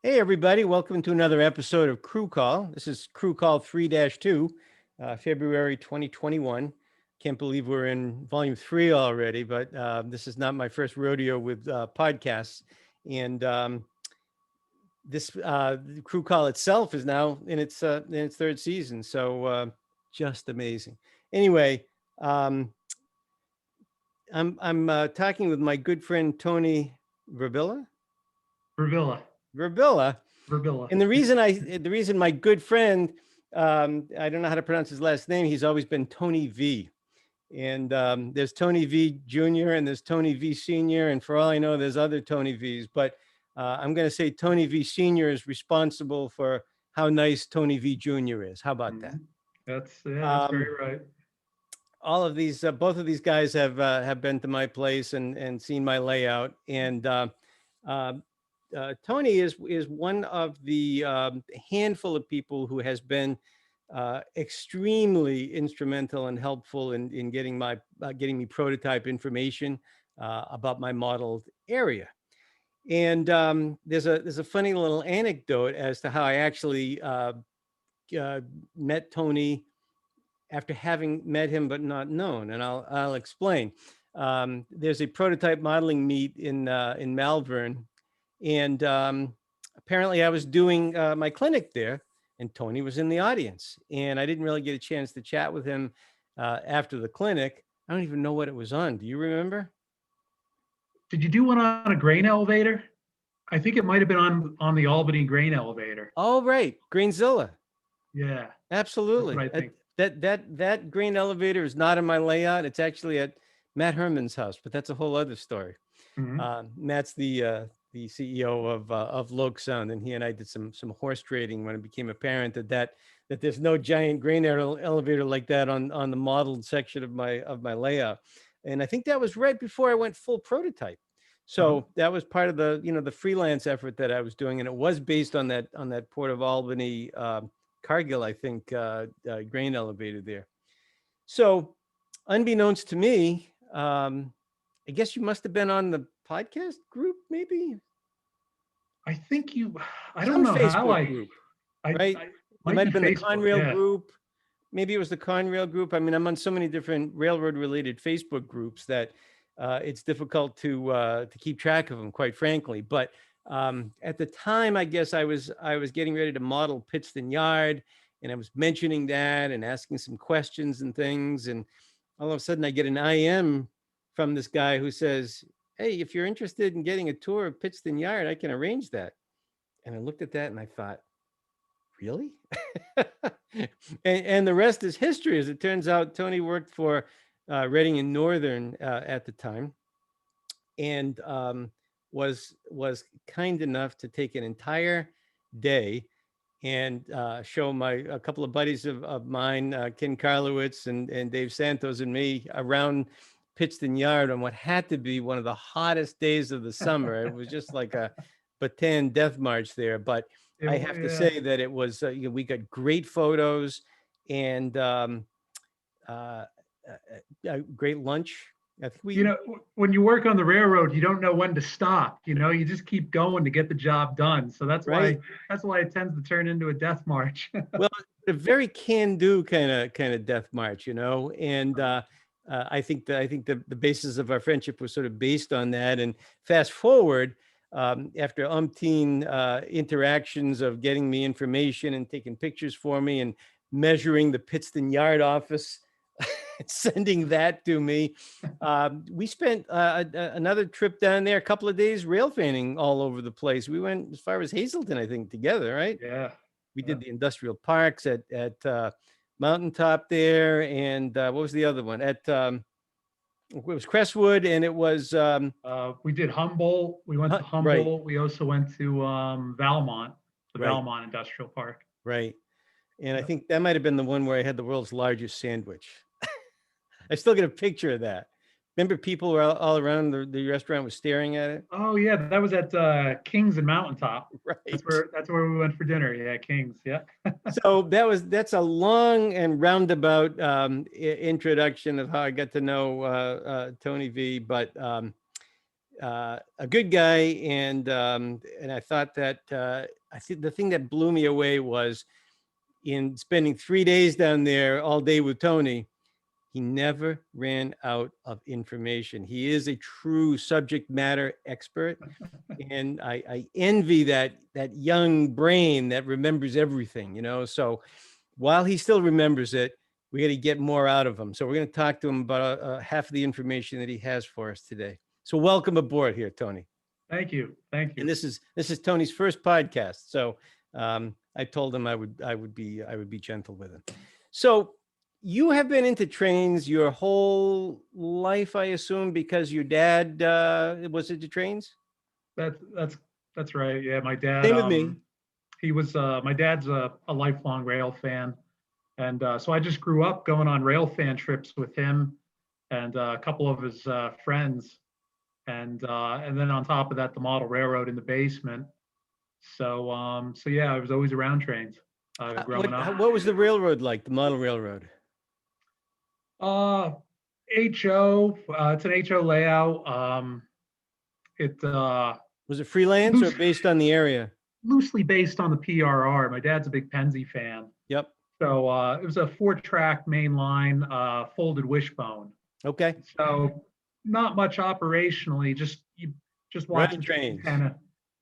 Hey, everybody. Welcome to another episode of Crew Call. This is Crew Call 3-2, February 2021. Can't believe we're in volume 3 already, but this is not my first rodeo with podcasts. And this the Crew Call itself is now in its third season. So just amazing. Anyway, um, I'm talking with my good friend Tony Verbyla. Verbyla. Verbyla. Verbyla. And the reason my good friend, I don't know how to pronounce his last name. He's always been Tony V. And there's Tony V Jr. and there's Tony V Sr. And for all I know, there's other Tony Vs. But I'm going to say Tony V Sr. is responsible for how nice Tony V Jr. is. How about that? That's Um, very right. all of these, both of these guys have been to my place and seen my layout. And uh, Tony is one of the handful of people who has been extremely instrumental and helpful in getting me prototype information about my modeled area. And there's a funny little anecdote as to how I actually met Tony after having met him but not known, and I'll explain. There's a prototype modeling meet in Malvern, and apparently I was doing my clinic there, and Tony was in the audience, and I didn't really get a chance to chat with him after the clinic. I don't even know what it was on. Do you remember? Did you do one on a grain elevator? I think it might have been on the Albany grain elevator. Oh, right, Grainzilla. Yeah, Absolutely. that's what I think. That grain elevator is not in my layout. It's actually at Matt Herman's house, but that's a whole other story. Mhm. Matt's the CEO of Loke Sound, and he and I did some horse trading when it became apparent that there's no giant grain elevator like that on the modeled section of my layout. And I think that was right before I went full prototype. Uh-huh. So that was part of the freelance effort that I was doing, and it was based on that Port of Albany Cargill, I think, grain elevator there. So, unbeknownst to me, I guess you must have been on the podcast group, maybe I think you. I don't some know how Facebook I. group, I, right? I It might might be have been the Facebook. Conrail Yeah. group. Maybe it was the Conrail group. I mean, I'm on so many different railroad-related Facebook groups that it's difficult to keep track of them, quite frankly. But at the time, I guess I was getting ready to model Pittston Yard, and I was mentioning that and asking some questions and things, and all of a sudden, I get an IM from this guy who says, "Hey, if you're interested in getting a tour of Pittston Yard, I can arrange that." And I looked at that and I thought, really? And the rest is history. As it turns out, Tony worked for Reading and Northern at the time, and was kind enough to take an entire day and show a couple of buddies of mine, Ken Karlowitz and Dave Santos and me around Pittston Yard on what had to be one of the hottest days of the summer. It was just like a Bataan death march there. But I have to Yeah. say that it was, we got great photos and uh, great lunch. I think You we, know, when you work on the railroad, you don't know when to stop. You just keep going to get the job done. So that's right? why it tends to turn into a death march. Well, a very can-do kind of death march, and I think the basis of our friendship was sort of based on that. And fast forward, after umpteen interactions of getting me information and taking pictures for me and measuring the Pittston Yard office, sending that to me, we spent another trip down there, a couple of days rail fanning all over the place. We went as far as Hazleton, I think, together, right? Yeah. We Yeah. did the industrial parks at Mountaintop there, and what was the other one? It was Crestwood, and it was We did Humboldt. We went to right, Humboldt. We also went to Valmont, the right, Valmont Industrial Park. right. And I Yep. think that might have been the one where I had the world's largest sandwich. I still get a picture of that. Remember, people were all around the restaurant was staring at it. Oh yeah, that was at King's and Mountaintop. That's Right. where we went for dinner. Yeah, King's. Yeah. So that's a long and roundabout introduction of how I got to know Tony V. But a good guy, and I thought that I think the thing that blew me away was in spending 3 days down there all day with Tony. He never ran out of information. He is a true subject matter expert, and I envy that young brain that remembers everything. So while he still remembers it, we got to get more out of him. So we're going to talk to him about half of the information that he has for us today. So welcome aboard here, Tony. Thank you. Thank you. And this is Tony's first podcast. So I told him I would be gentle with him. So you have been into trains your whole life, I assume, because your dad was into trains? That's right. Yeah, my dad. Same with me. He was. My dad's a lifelong rail fan, and so I just grew up going on rail fan trips with him and a couple of his friends, and then on top of that, the model railroad in the basement. So yeah, I was always around trains growing up. What was the railroad like? The model railroad? HO. It's an HO layout. Was it freelance or based on the area? Loosely based on the PRR. My dad's a big Penzi fan. Yep. So it was a 4-track main line folded wishbone. Okay. So not much operationally, just watching trains. Kind of,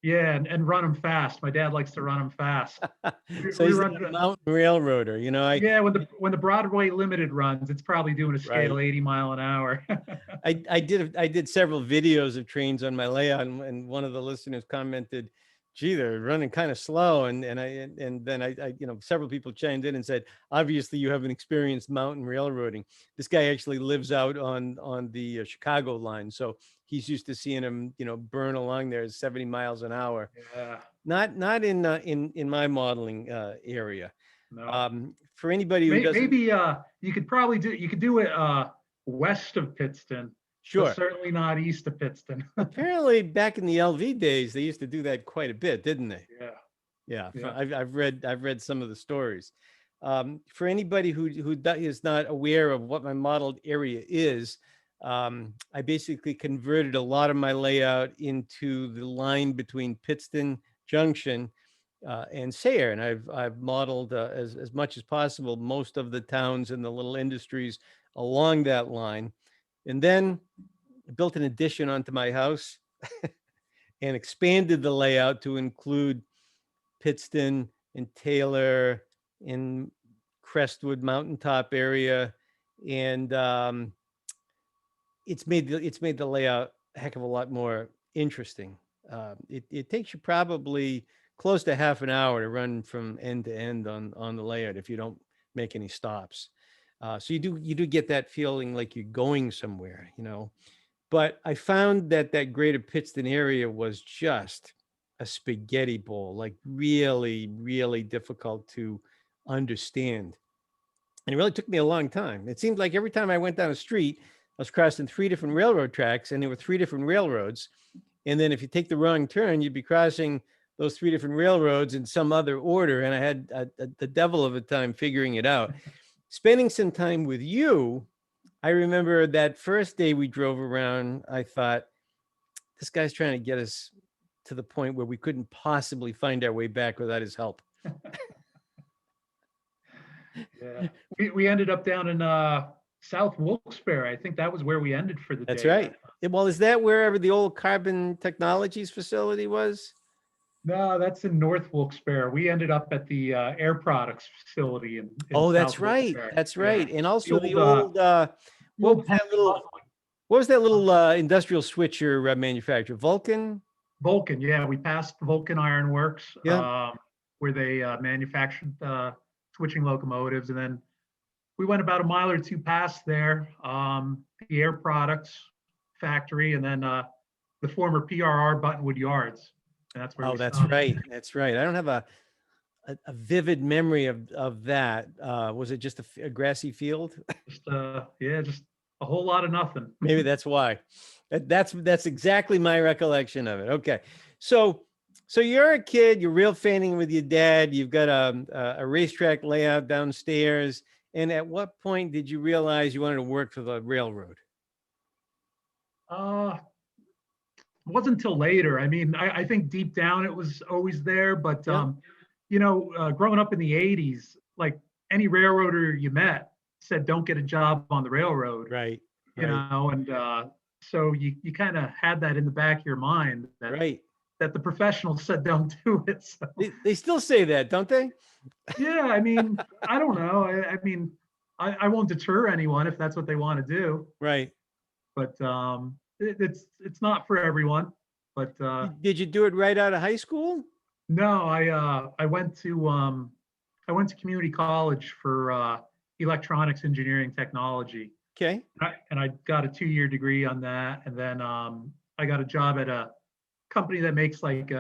yeah, and run them fast. My dad likes to run them fast. So he's a mountain railroader, Yeah, when the Broadway Limited runs, it's probably doing a scale 80 mile an hour. I did several videos of trains on my layout, and one of the listeners commented, "Gee, they're running kind of slow." And then I several people chimed in and said, "Obviously, you haven't experienced mountain railroading." This guy actually lives out on the Chicago line, so he's used to seeing them, burn along there at 70 miles an hour. Yeah. Not in my modeling area. No. For anybody who doesn't, maybe you could do it west of Pittston. Sure. But certainly not east of Pittston. Apparently, back in the LV days, they used to do that quite a bit, didn't they? Yeah. Yeah. I've read some of the stories. For anybody who is not aware of what my modeled area is, I basically converted a lot of my layout into the line between Pittston Junction and Sayre, and I've modeled as much as possible most of the towns and the little industries along that line, and then built an addition onto my house and expanded the layout to include Pittston and Taylor and Crestwood Mountaintop area, and it's made the layout a heck of a lot more interesting. It takes you probably close to half an hour to run from end to end on the layout if you don't make any stops. So you do get that feeling like you're going somewhere, But I found that greater Pittston area was just a spaghetti bowl, like really, really difficult to understand. And it really took me a long time. It seemed like every time I went down a street, I was crossing 3 different railroad tracks, and there were 3 different railroads. And then if you take the wrong turn, you'd be crossing those 3 different railroads in some other order. And I had the devil of a time figuring it out. Spending some time with you, I remember that first day we drove around, I thought, this guy's trying to get us to the point where we couldn't possibly find our way back without his help. Yeah. We ended up down in South Wilkes-Barre. I think that was where we ended for the day. That's right. Well, is that wherever the old Carbon Technologies facility was? No, that's in North Wilkes-Barre. We ended up at the Air Products facility in that's South right. Wilkes-Barre. That's right. Yeah. And also the old what was that little industrial switcher manufacturer? Vulcan? Vulcan, yeah. We passed Vulcan Iron Works, Yeah. where they manufactured switching locomotives. And then we went about a mile or two past there, the Air Products factory, and then the former PRR Buttonwood Yards. And that's where that's right. That's right. I don't have a vivid memory of that. Was it just a grassy field? Just a whole lot of nothing. Maybe that's why. That's exactly my recollection of it. Okay. So you're a kid, you're rail fanning with your dad, you've got a racetrack layout downstairs. And at what point did you realize you wanted to work for the railroad? wasn't until later. I mean, I think deep down it was always there, but Yeah. growing up in the '80s, like any railroader you met said, "Don't get a job on the railroad," Right. you Right. know, and so you kind of had that in the back of your mind Right. that the professionals said don't do it. So They still say that, don't they? yeah, I mean, I don't know. I mean, I won't deter anyone if that's what they want to do, Right. but it's not for everyone. But Did you do it right out of high school? no, I went to community college for electronics engineering technology, Okay. and I got a 2-year degree on that, and then I got a job at a company that makes like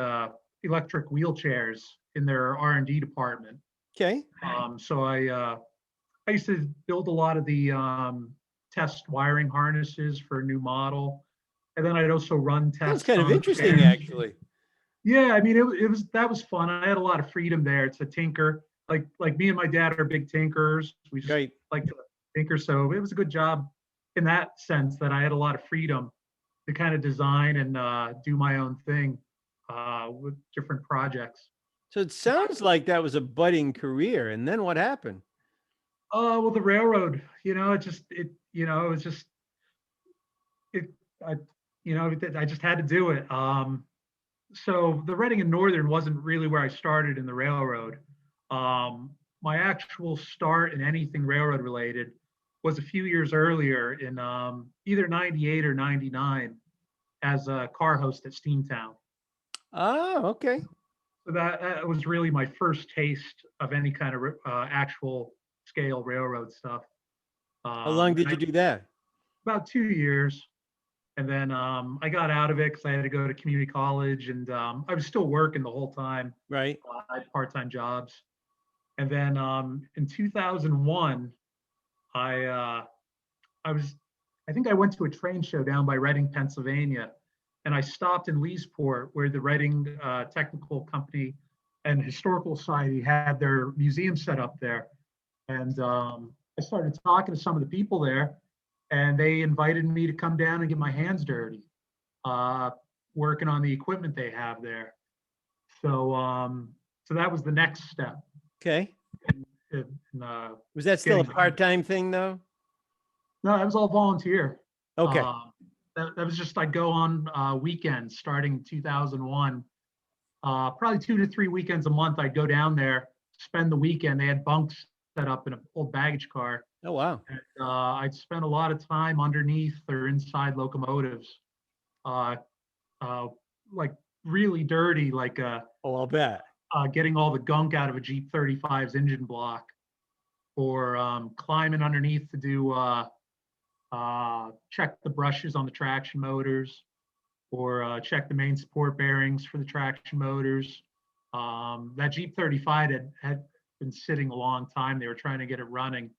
electric wheelchairs in their R&D department. Okay. So I used to build a lot of the test wiring harnesses for a new model, and then I'd also run Sounds tests kind of on interesting, chairs. actually. Yeah, I mean, it was that was fun. I had a lot of freedom there to tinker. Like me and my dad are big tinkers. We just Right. like to tinker. So it was a good job in that sense that I had a lot of freedom to kind of design and do my own thing with different projects. So it sounds like that was a budding career. And then what happened? Well, the railroad, it was just it. I, I just had to do it. So the Reading and Northern wasn't really where I started in the railroad. My actual start in anything railroad related was a few years earlier in either '98 or '99 as a car host at Steamtown. Oh, okay. So that was really my first taste of any kind of actual scale railroad stuff. How long And did you do that? about 2 years. And then I got out of it because I had to go to community college, and I was still working the whole time. Right. I had part-time jobs. And then in 2001, I I was I think I went to a train show down by Reading, Pennsylvania, and I stopped in Leesport where the Reading Technical Company and Historical Society had their museum set up there. And I started talking to some of the people there, and they invited me to come down and get my hands dirty, uh, working on the equipment they have there. So so that was the next step Okay. in Was that still a getting. part-time thing though? No, that was all volunteer. Okay. Uh, that was just I'd go on weekends starting in 2001. Probably 2 to 3 weekends a month. I'd go down there, spend the weekend. They had bunks set up in an old baggage car. Oh, wow. And, I'd spend a lot of time underneath or inside locomotives, uh, uh, like really dirty, like Oh, I'll bet. getting all the gunk out of a Jeep 35's engine block, or climbing underneath to do check the brushes on the traction motors, or check the main support bearings for the traction motors. That Jeep 35 had been sitting a long time. They were trying to get it running,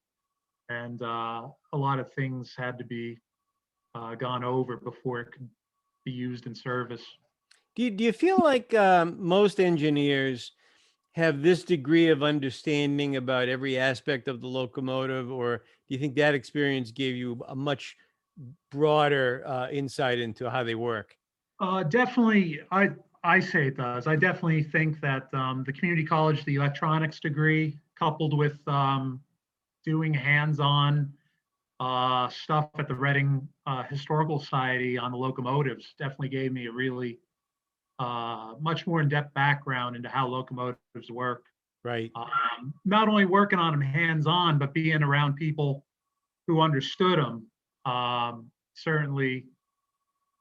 and a lot of things had to be gone over before it could be used in service. Do you feel like most engineers have this degree of understanding about every aspect of the locomotive, or do you think that experience gave you a much broader insight into how they work? Definitely, I say it does. I definitely think that the community college, the electronics degree, coupled with doing hands-on stuff at the Reading Historical Society on the locomotives, definitely gave me a really much more in-depth background into how locomotives work. Right. Not only working on them hands-on, but being around people who understood them. Certainly,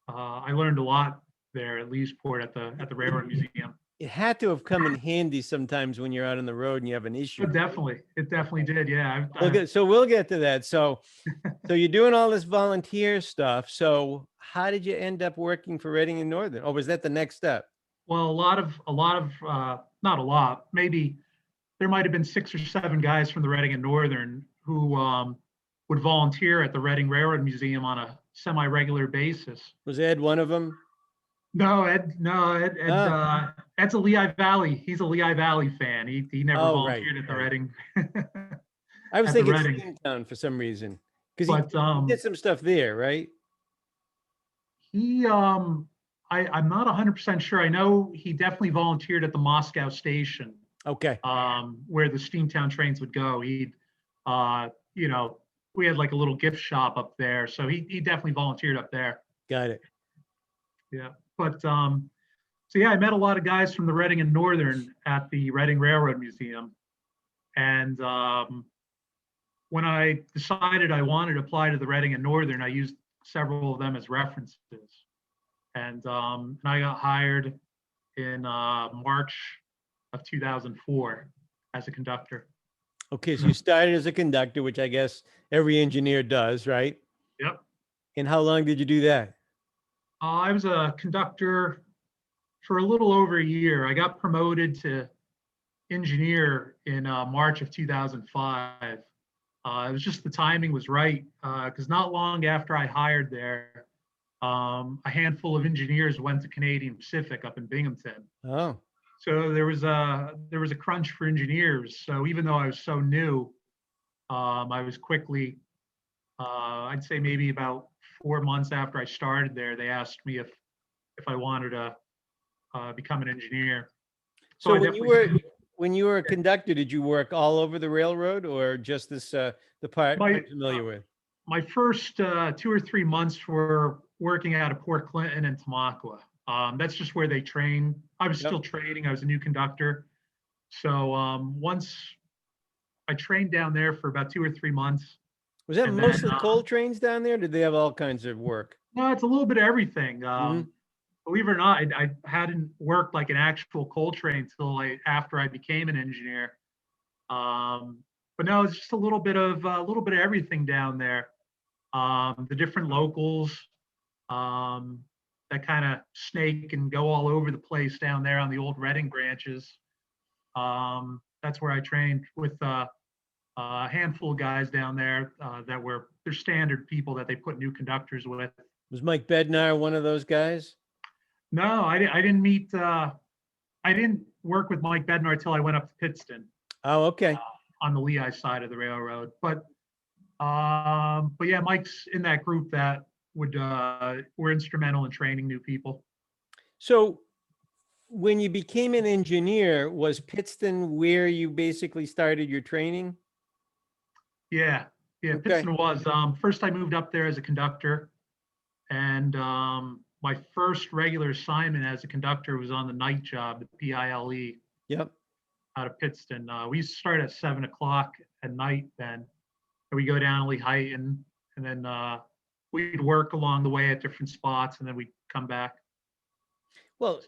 I learned a lot there at Leesport at the Railroad Museum. It had to have come in handy sometimes when you're out on the road and you have an issue. It definitely did. Yeah. We'll get to that. So you're doing all this volunteer stuff. So how did you end up working for Reading and Northern? Or was that the next step? Well, not a lot. Maybe there might have been 6 or 7 guys from the Reading and Northern who would volunteer at the Reading Railroad Museum on a semi-regular basis. Was Ed one of them? No, Ed's a Lehigh Valley. He's a Lehigh Valley fan. He never volunteered at the Reading. I was at the thinking Reading. Steamtown for some reason because But he did some stuff there, right? he I'm not 100% sure. I know he definitely volunteered at the Moscow station, Okay, where the Steamtown trains would go. He'd, you know, we had like a little gift shop up there, so he definitely volunteered up there. got it. Yeah, but so yeah, I met a lot of guys from the Reading and Northern at the Reading Railroad Museum, and when I decided I wanted to apply to the Reading and Northern, I used several of them as references, and I got hired in March of 2004 as a conductor. Okay, so you started as a conductor, which I guess every engineer does, right? Yep. And how long did you do that? I was a conductor for a little over a year. I got promoted to engineer in March of 2005. It was just the timing was right because not long after I hired there, a handful of engineers went to Canadian Pacific up in Binghamton. Oh, So there was a crunch for engineers. So even though I was so new, I was quickly, I'd say maybe about 4 months after I started there, they asked me if I wanted to become an engineer. So so I definitely when you were a conductor, did you work all over the railroad or just this the part my I'm familiar with? my first 2 or 3 months were working out of Port Clinton and Tamaqua. That's just where they train. I was Yep. still training. I was a new conductor. So once I trained down there for about 2 or 3 months, Was that and then mostly coal trains down there? Did they have all kinds of work? no, it's a little bit of everything. Hmm. Believe it or not, I hadn't worked like an actual coal train until after I became an engineer. But no, it's just a little bit of everything down there. The different locals um, that kind of snake and go all over the place down there on the old Reading branches. That's where I trained with a handful of guys down there that were they're standard people that they put new conductors with. Was Mike Bednar one of those guys? No, I didn't meet. I didn't work with Mike Bednar until I went up to Pittston Oh, okay. on the Lehigh side of the railroad. But yeah, Mike's in that group that would were instrumental in training new people. So when you became an engineer, was Pittston where you basically started your training? Yeah, yeah, Okay. Pittston was. First, I moved up there as a conductor, and my first regular assignment as a conductor was on the night job, the PILE Yep. out of Pittston. We used to start at 7 o'clock at night then. And we go down Lehigh and then we'd work along the way at different spots and then we'd come back. Well,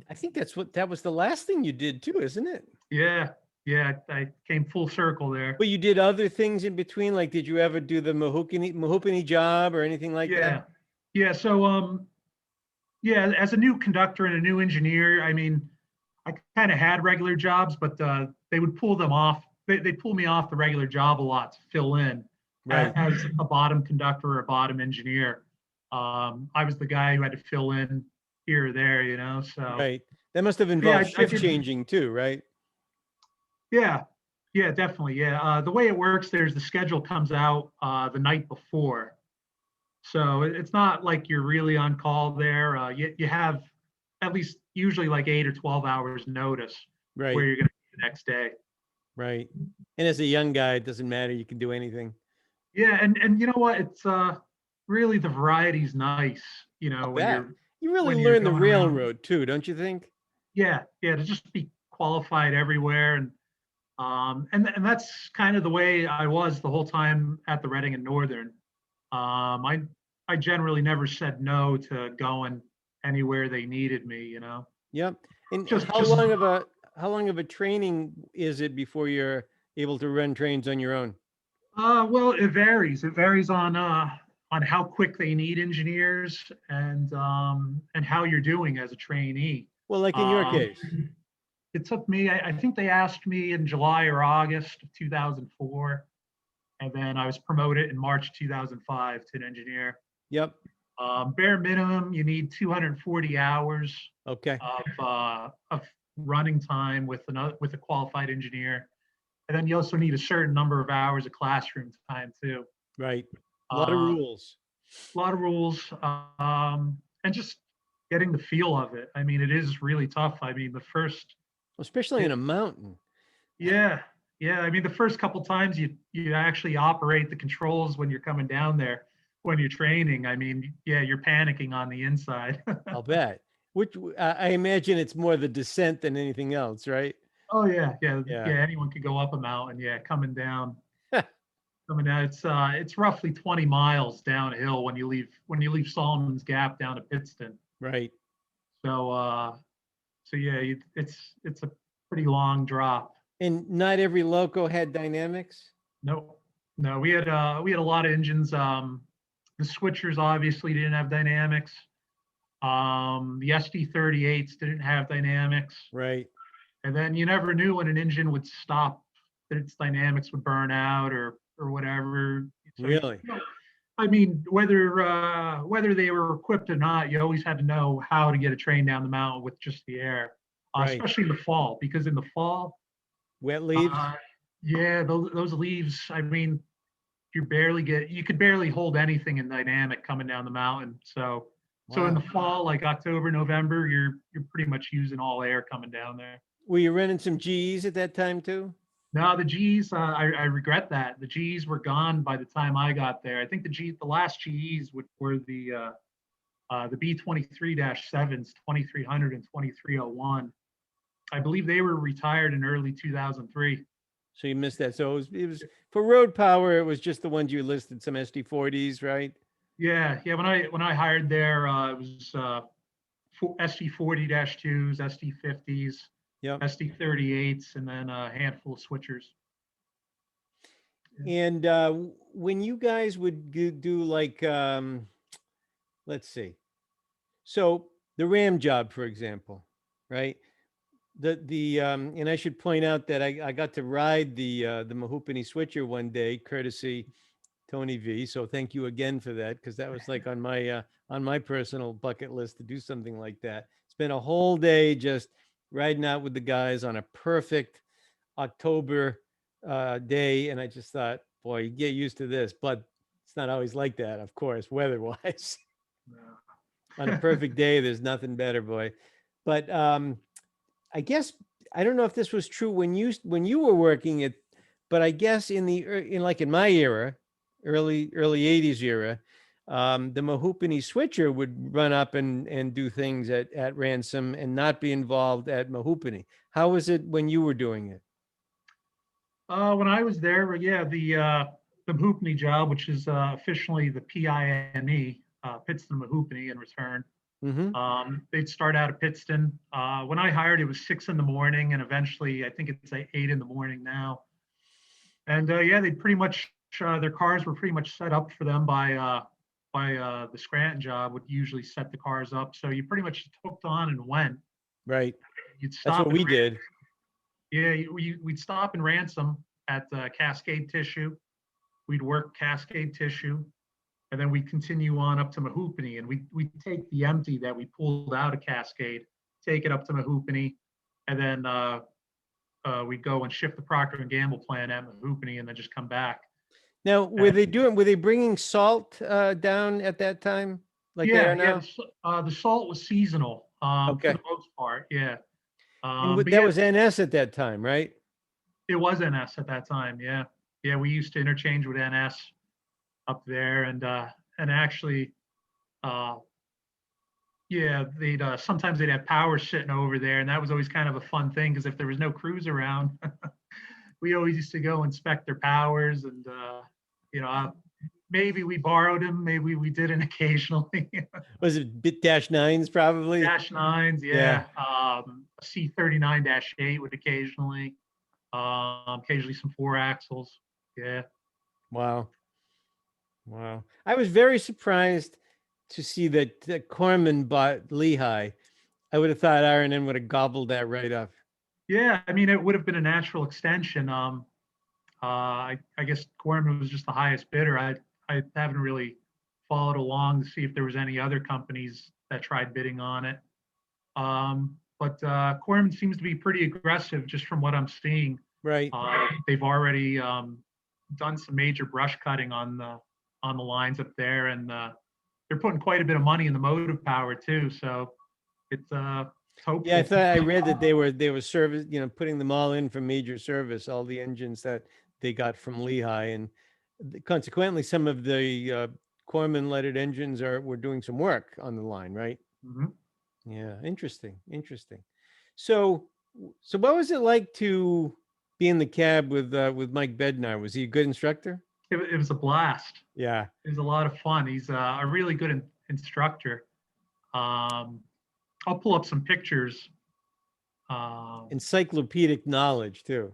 I think that was the last thing you did too, isn't it? Yeah, yeah, I came full circle there. But you did other things in between, like did you ever do the Mahopany job or anything like Yeah, that? yeah. So yeah, as a new conductor and a new engineer, I mean, I kind of had regular jobs, but they would pull them off. They'd pull me off the regular job a lot to fill in Right. as a bottom conductor or a bottom engineer. I was the guy who had to fill in here or there, you know. So Right. That must have yeah, involved I shift did. changing too, right? Yeah, yeah, definitely. Yeah, the way it works, there's the schedule comes out the night before, so it's not like you're really on call there. You have at least usually like 8 or 12 hours notice where Right. you're going to be the next day. Right. And as a young guy, it doesn't matter. You can do anything. Yeah, and you know what? It's really the variety's nice. You I'll know, bet. You really when you're learn the going around. railroad too, don't you think? Yeah, yeah, to just be qualified everywhere and that's kind of the way I was the whole time at the Reading and Northern. I generally never said no to going anywhere they needed me. You know, Yep. And just how long of a training is it before you're able to run trains on your own? well, it varies. It varies on how quick they need engineers and how you're doing as a trainee. Well, like in your Um, case. it took me. I think they asked me in July or August of 2004, and then I was promoted in March 2005 to an engineer. Yep. Bare minimum, you need 240 hours Okay. of running time with a qualified engineer, and then you also need a certain number of hours of classroom time too. Right. A lot of Uh, rules. a lot of rules, and just getting the feel of it. I mean, it is really tough. I mean, the first, Especially in a mountain. yeah, yeah. I mean, the first couple times you actually operate the controls when you're coming down there, when you're training. I mean, yeah, you're panicking on the inside. I'll bet. Which I imagine it's more the descent than anything else, right? Oh yeah, yeah, Yeah. yeah. Anyone could go up a mountain. Yeah, coming down. It's roughly 20 miles downhill when you leave Solomon's Gap down to Pittston. Right. So so yeah, it's a pretty long drop. And not every loco had dynamics. No, no, we had a lot of engines. The switchers obviously didn't have dynamics. The SD38s didn't have dynamics, Right. and then you never knew when an engine would stop, that its dynamics would burn out or whatever. So Really. I mean, whether they were equipped or not, you always had to know how to get a train down the mountain with just the air, Right. especially in the fall, because in the fall, Wet leaves. yeah, those leaves. I mean, you could barely hold anything in dynamic coming down the mountain. So in the Wow. fall, like October, November, you're pretty much using all air coming down there. Were you running some G's at that time too? No, the G's, I regret that. The G's were gone by the time I got there. I think the last G's were the B23-7s, 2300 and 2301. I believe they were retired in early 2003. So you missed that. So it was for road power. It was just the ones you listed, some SD40s, right? Yeah, yeah. When I hired there, it was SD40-2s, SD50s, Yep. SD38s, and then a handful of switchers. And when you guys would do like, let's see, so the Ram job, for example, right? And I should point out that I got to ride the Mahoopany switcher one day, courtesy Tony V. So thank you again for that, because that was like on my personal bucket list to do something like that. Spent a whole day just riding out with the guys on a perfect October day, and I just thought, boy, you get used to this, but it's not always like that, of course, weather-wise. On a perfect day, there's nothing better, boy. But I guess I don't know if this was true when you were working it, but I guess in my era, early 80s era, the Mahoopany switcher would run up and do things at Ransom and not be involved at Mahoopany. How was it when you were doing it? When I was there, yeah, the Mahoopany job, which is officially the PIME, Pittston Mahoopany in return. Mm-hmm. They'd start out at Pittston. When I hired, it was 6 in the morning, and eventually, I think it's like 8 in the morning now. And yeah, they pretty much their cars were pretty much set up for them by the Scranton job. Would usually set the cars up, so you pretty much hooked on and went. Right. You'd That's stop. what we did. Yeah, we'd stop in Ransom at Cascade Tissue. We'd work Cascade Tissue, and then we'd continue on up to Mahoopany, and we'd take the empty that we pulled out of Cascade, take it up to Mahoopany, and then we'd go and shift the Procter and Gamble plant at Mahoopany, and then just come back. Now, were they bringing salt down at that time, like they are now? Yeah, the salt was seasonal Okay. for the most part. Yeah, And but that yeah, was NS at that time, right? it was NS at that time. Yeah, yeah, we used to interchange with NS up there, and actually, yeah, they'd sometimes they'd have power sitting over there, and that was always kind of a fun thing, because if there was no crews around, we always used to go inspect their powers, and maybe we borrowed them, maybe we didn't occasionally. Was it bit -9s probably? -9s, yeah. C39-8 would occasionally some 4 axles. Yeah. Wow. Wow. I was very surprised to see that Corman bought Lehigh. I would have thought R&M would have gobbled that right up. Yeah, I mean, it would have been a natural extension. I guess Corman was just the highest bidder. I haven't really followed along to see if there was any other companies that tried bidding on it. But Corman seems to be pretty aggressive, just from what I'm seeing. Right. They've already done some major brush cutting on the lines up there, and they're putting quite a bit of money in the motive power too. So it's hopeful. Yeah, I thought I read that they were service, putting them all in for major service, all the engines that they got from Lehigh, and consequently, some of the Corman lettered engines were doing some work on the line, right? Mhm. Yeah, interesting, interesting. So, so what was it like to be in the cab with Mike Bednar? Was he a good instructor? It was a blast. Yeah, It was a lot of fun. He's a really good instructor. Um, I'll pull up some pictures. Um, encyclopedic knowledge too.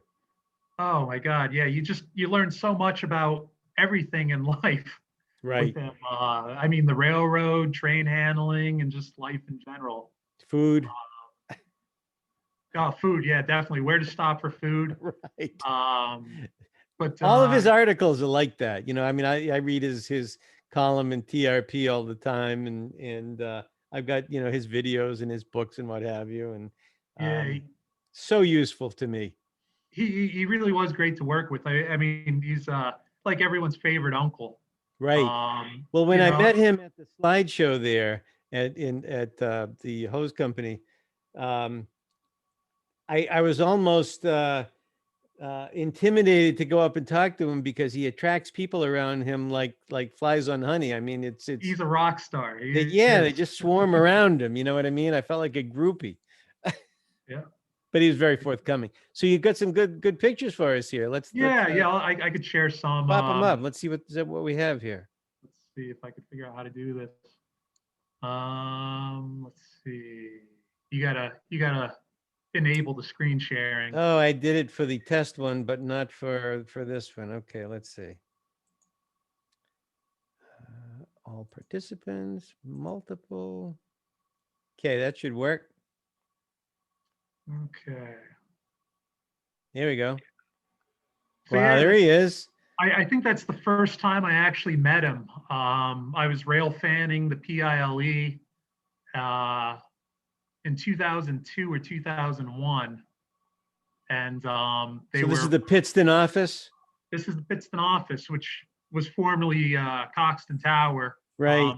oh my God, yeah, you learn so much about everything in life with Right. him. I mean, the railroad, train handling, and just life in general. Food. Oh, food, yeah, definitely. Where to stop for food. Right. Um, but All of his articles are like that. I mean, I read his column in TRP all the time, and I've got his videos and his books and what have you, and yeah, so useful to me. he really was great to work with. I mean, he's like everyone's favorite uncle. Right. Um, Well, when you I know, met him at the slideshow there at the hose company, um, I was almost intimidated to go up and talk to him because he attracts people around him like flies on honey. I mean, it's he's a rock star. He yeah, they is. just swarm around him. You know what I mean? I felt like a groupie, Yeah. but he was very forthcoming. So you got some good pictures for us here. Let's Yeah, yeah. I could share some. pop them up. Let's see what we have here. Let's see if I could figure out how to do this. Let's see. You gotta enable the screen sharing. Oh, I did it for the test one, but not for this one. Okay, let's see. All participants, multiple. Okay, that should work. Okay. Here we go. So Wow, yeah, there he is. I think that's the first time I actually met him. I was rail fanning the PILE in 2002 or 2001, and they So this is were. the Pittston office, This is the Pittston office, which was formerly Coxton Tower, right?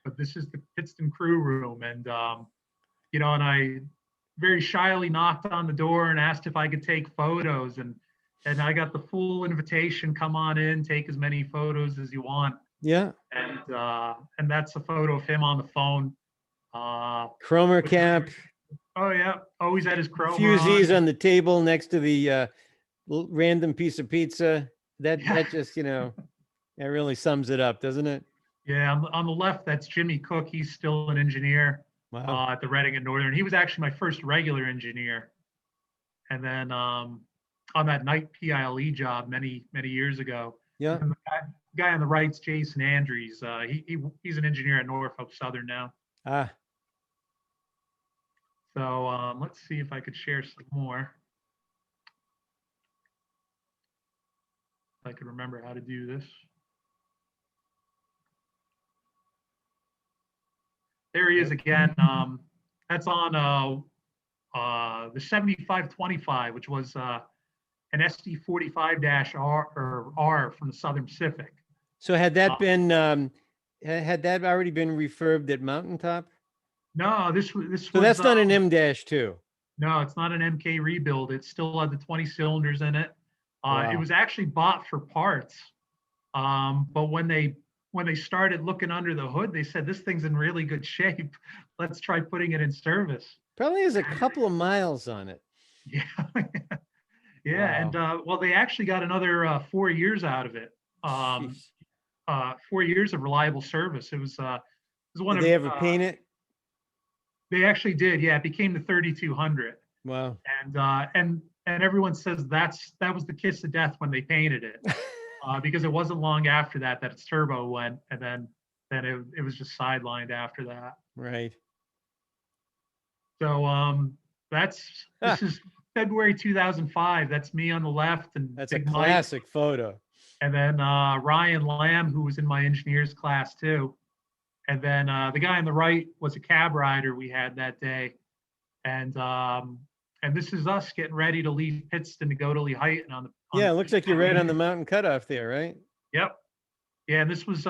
but this is the Pittston crew room, and and I very shyly knocked on the door and asked if I could take photos, and I got the full invitation. Come on in, take as many photos as you want, Yeah. and that's a photo of him on the phone. Chromer cap, Oh yeah, always had his chromer fusees on. on the table next to the random piece of pizza. That Yeah. that just that really sums it up, doesn't it? Yeah, on the left, that's Jimmy Cook. He's still an engineer Wow. at the Reading and Northern. He was actually my first regular engineer. And then on that night PILE job many years ago, Yeah. and the guy on the right's Jason Andrews. He's an engineer at Norfolk Southern now. Ah. So let's see if I could share some more. If I could remember how to do this. There he is again. That's on the 7525, which was an SD-45-R or R from the Southern Pacific. So had that been had that already been refurbed at Mountaintop? No, this So was. that's not an M-2. No, it's not an MK rebuild. It still had the 20 cylinders in it. Wow. It was actually bought for parts, but when they started looking under the hood, they said this thing's in really good shape. Let's try putting it in service. Probably has a couple of miles on it. Yeah, yeah, Wow. and well, they actually got another 4 years out of it. 4 years of reliable service. It was one Did of. they ever paint it? They actually did. Yeah, it became the 3200. Wow. And everyone says that was the kiss of death when they painted it, because it wasn't long after that its turbo went, and then it was just sidelined after that. Right. So this is February 2005. That's me on the left, and That's a Big Mike. classic photo. And then Ryan Lamb, who was in my engineers class too. And then the guy on the right was a cab rider we had that day. And this is us getting ready to leave Pittston to go to Lehighton on the. Yeah, it looks like you're right on the mountain cutoff there, right? Yep. Yeah, and this was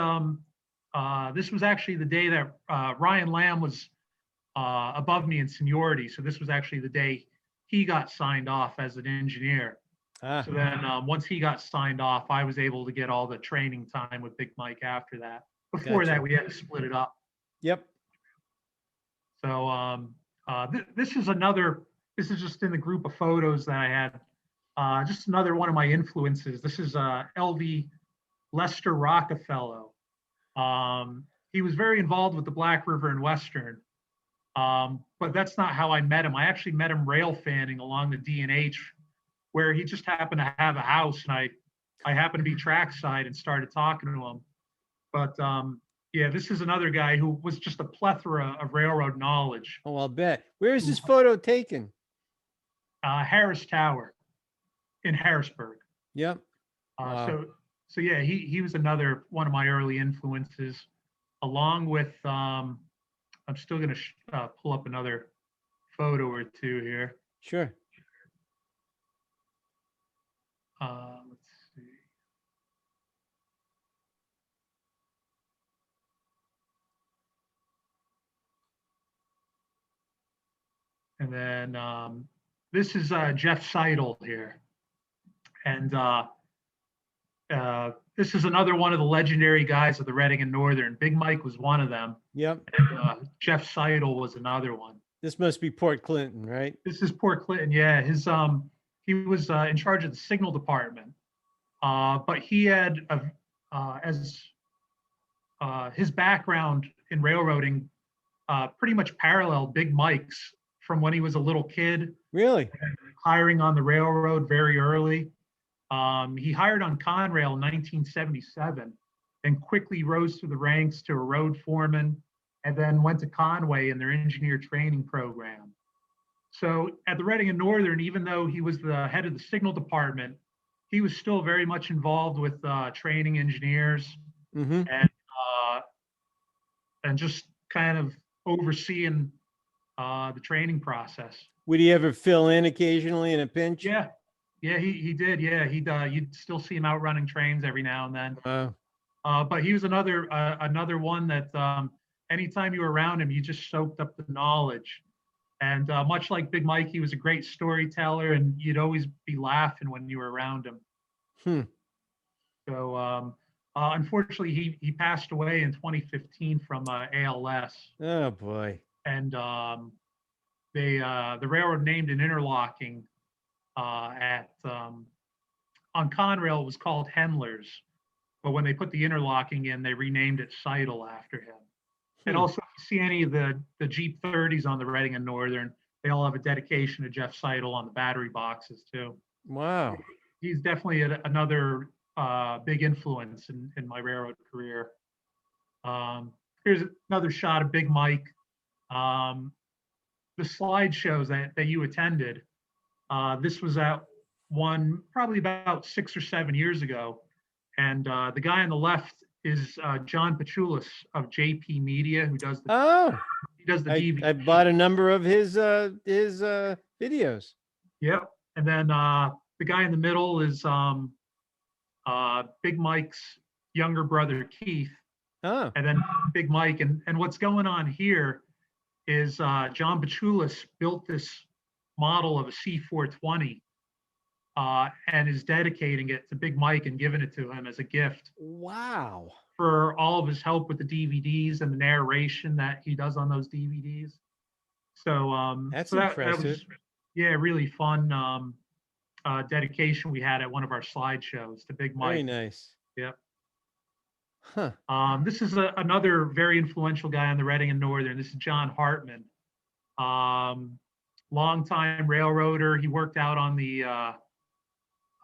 actually the day that Ryan Lamb was above me in seniority. So this was actually the day he got signed off as an engineer. Ah, So then once he got signed off, I was able to get all the training time with Big Mike after that. Before gotcha. that, we had to split it up. Yep. So this is just in the group of photos that I had. Just another one of my influences. This is LV Lester Rockefeller. He was very involved with the Black River and Western, but that's not how I met him. I actually met him rail fanning along the D&H, where he just happened to have a house, and I happened to be trackside and started talking to him. But yeah, this is another guy who was just a plethora of railroad knowledge. Oh, I'll bet. Where is this photo taken? Harris Tower in Harrisburg. Yep. Wow. So yeah, he was another one of my early influences, along with I'm still going to pull up another photo or two here. Sure. Let's see. And then this is Jeff Seidel here. And this is another one of the legendary guys of the Reading and Northern. Big Mike was one of them. Yep. And Jeff Seidel was another one. This must be Port Clinton, right? This is Port Clinton, yeah. He was in charge of the signal department. But he had, his background in railroading pretty much paralleled Big Mike's from when he was a little kid. Really? Hiring on the railroad very early. He hired on Conrail in 1977 and quickly rose through the ranks to a road foreman, and then went to Conway in their engineer training program. So at the Reading and Northern, even though he was the head of the signal department, he was still very much involved with training engineers and just kind of overseeing the training process. Would he ever fill in occasionally in a pinch? Yeah, he did. Yeah, you'd still see him out running trains every now and then. Wow. But he was another one that anytime you were around him, you just soaked up the knowledge. And much like Big Mike, he was a great storyteller, and you'd always be laughing when you were around him. So unfortunately, he passed away in 2015 from ALS. Oh boy. And the railroad named an interlocking on Conrail. It was called Hendler's, but when they put the interlocking in, they renamed it Seidel after him. And also, if you see any of the Jeep 30s on the Reading and Northern, they all have a dedication to Jeff Seidel on the battery boxes too. Wow. He's definitely another big influence in my railroad career. Here's another shot of Big Mike. The slideshows that you attended, this was at one probably about 6 or 7 years ago. And the guy on the left is John Pachulis of JP Media, who does the DVD. I bought a number of his videos. Yep. And then the guy in the middle is Big Mike's younger brother, Keith. Oh. And then Big Mike. And what's going on here is John Pachulis built this model of a C420 and is dedicating it to Big Mike and giving it to him as a gift. Wow. For all of his help with the DVDs and the narration that he does on those DVDs. So that's so impressive. That was, yeah, really fun dedication we had at one of our slideshows to Big Mike. Very nice. Yep. Huh. This is another very influential guy on the Reading and Northern. This is John Hartman, longtime railroader. He worked out on the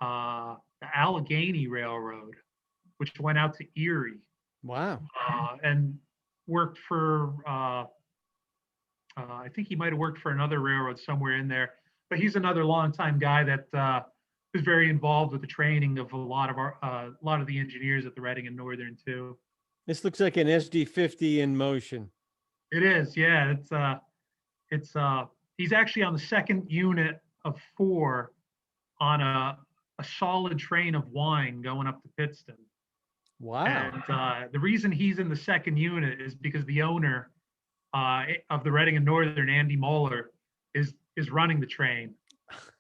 Allegheny Railroad, which went out to Erie. Wow. And worked for, I think he might have worked for another railroad somewhere in there. But he's another longtime guy that was very involved with the training of a lot of the engineers at the Reading and Northern too. This looks like an SD50 in motion. It is, yeah. He's actually on the second unit of 4 on a solid train of wine going up to Pittston. Wow. And the reason he's in the second unit is because the owner of the Reading and Northern, Andy Moeller, is running the train.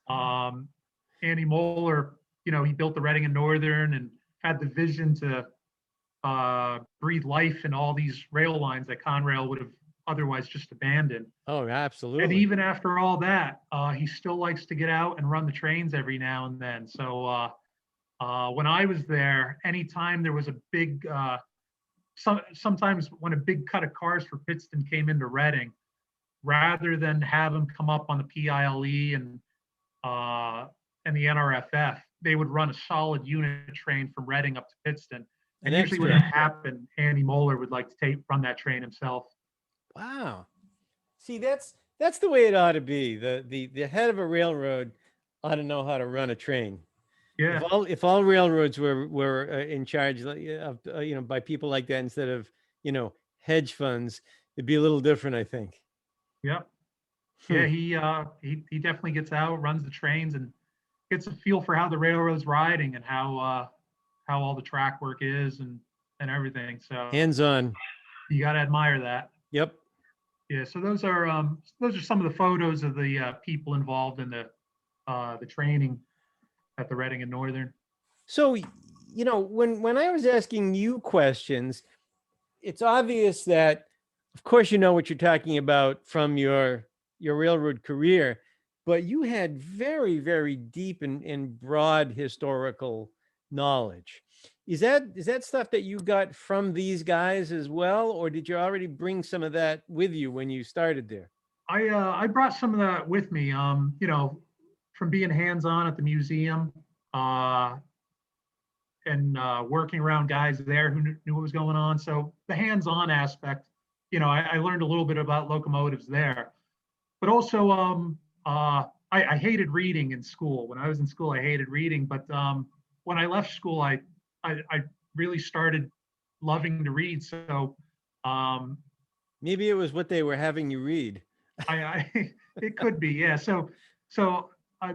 Andy Moeller, he built the Reading and Northern and had the vision to breathe life in all these rail lines that Conrail would have otherwise just abandoned. Oh, And absolutely. even after all that, he still likes to get out and run the trains every now and then. So when I was there, anytime there was a big, sometimes when a big cut of cars for Pittston came into Reading, rather than have them come up on the PILE and the NRFF, they would run a solid unit train from Reading up to Pittston. And usually when that happened, Andy Moeller would like to run that train himself. Wow. See, that's the way it ought to be. The head of a railroad ought to know how to run a train. Yeah. If all railroads were in charge of by people like that instead of hedge funds, it'd be a little different, I think. Yep. Yeah, he definitely gets out, runs the trains, and gets a feel for how the railroad's riding and how all the track work is and everything. So hands on. You got to admire that. Yep. Yeah. So those are some of the photos of the people involved in the training at the Reading and Northern. So when I was asking you questions, it's obvious that, of course, you know what you're talking about from your railroad career, but you had very, very deep and broad historical knowledge. Is that stuff that you got from these guys as well, or did you already bring some of that with you when you started there? I brought some of that with me. From being hands-on at the museum, and working around guys there who knew what was going on. So the hands-on aspect, I learned a little bit about locomotives there. But also, I hated reading in school. When I was in school, I hated reading. But when I left school, I really started loving to read. So maybe it was what they were having you read. It could be, yeah. So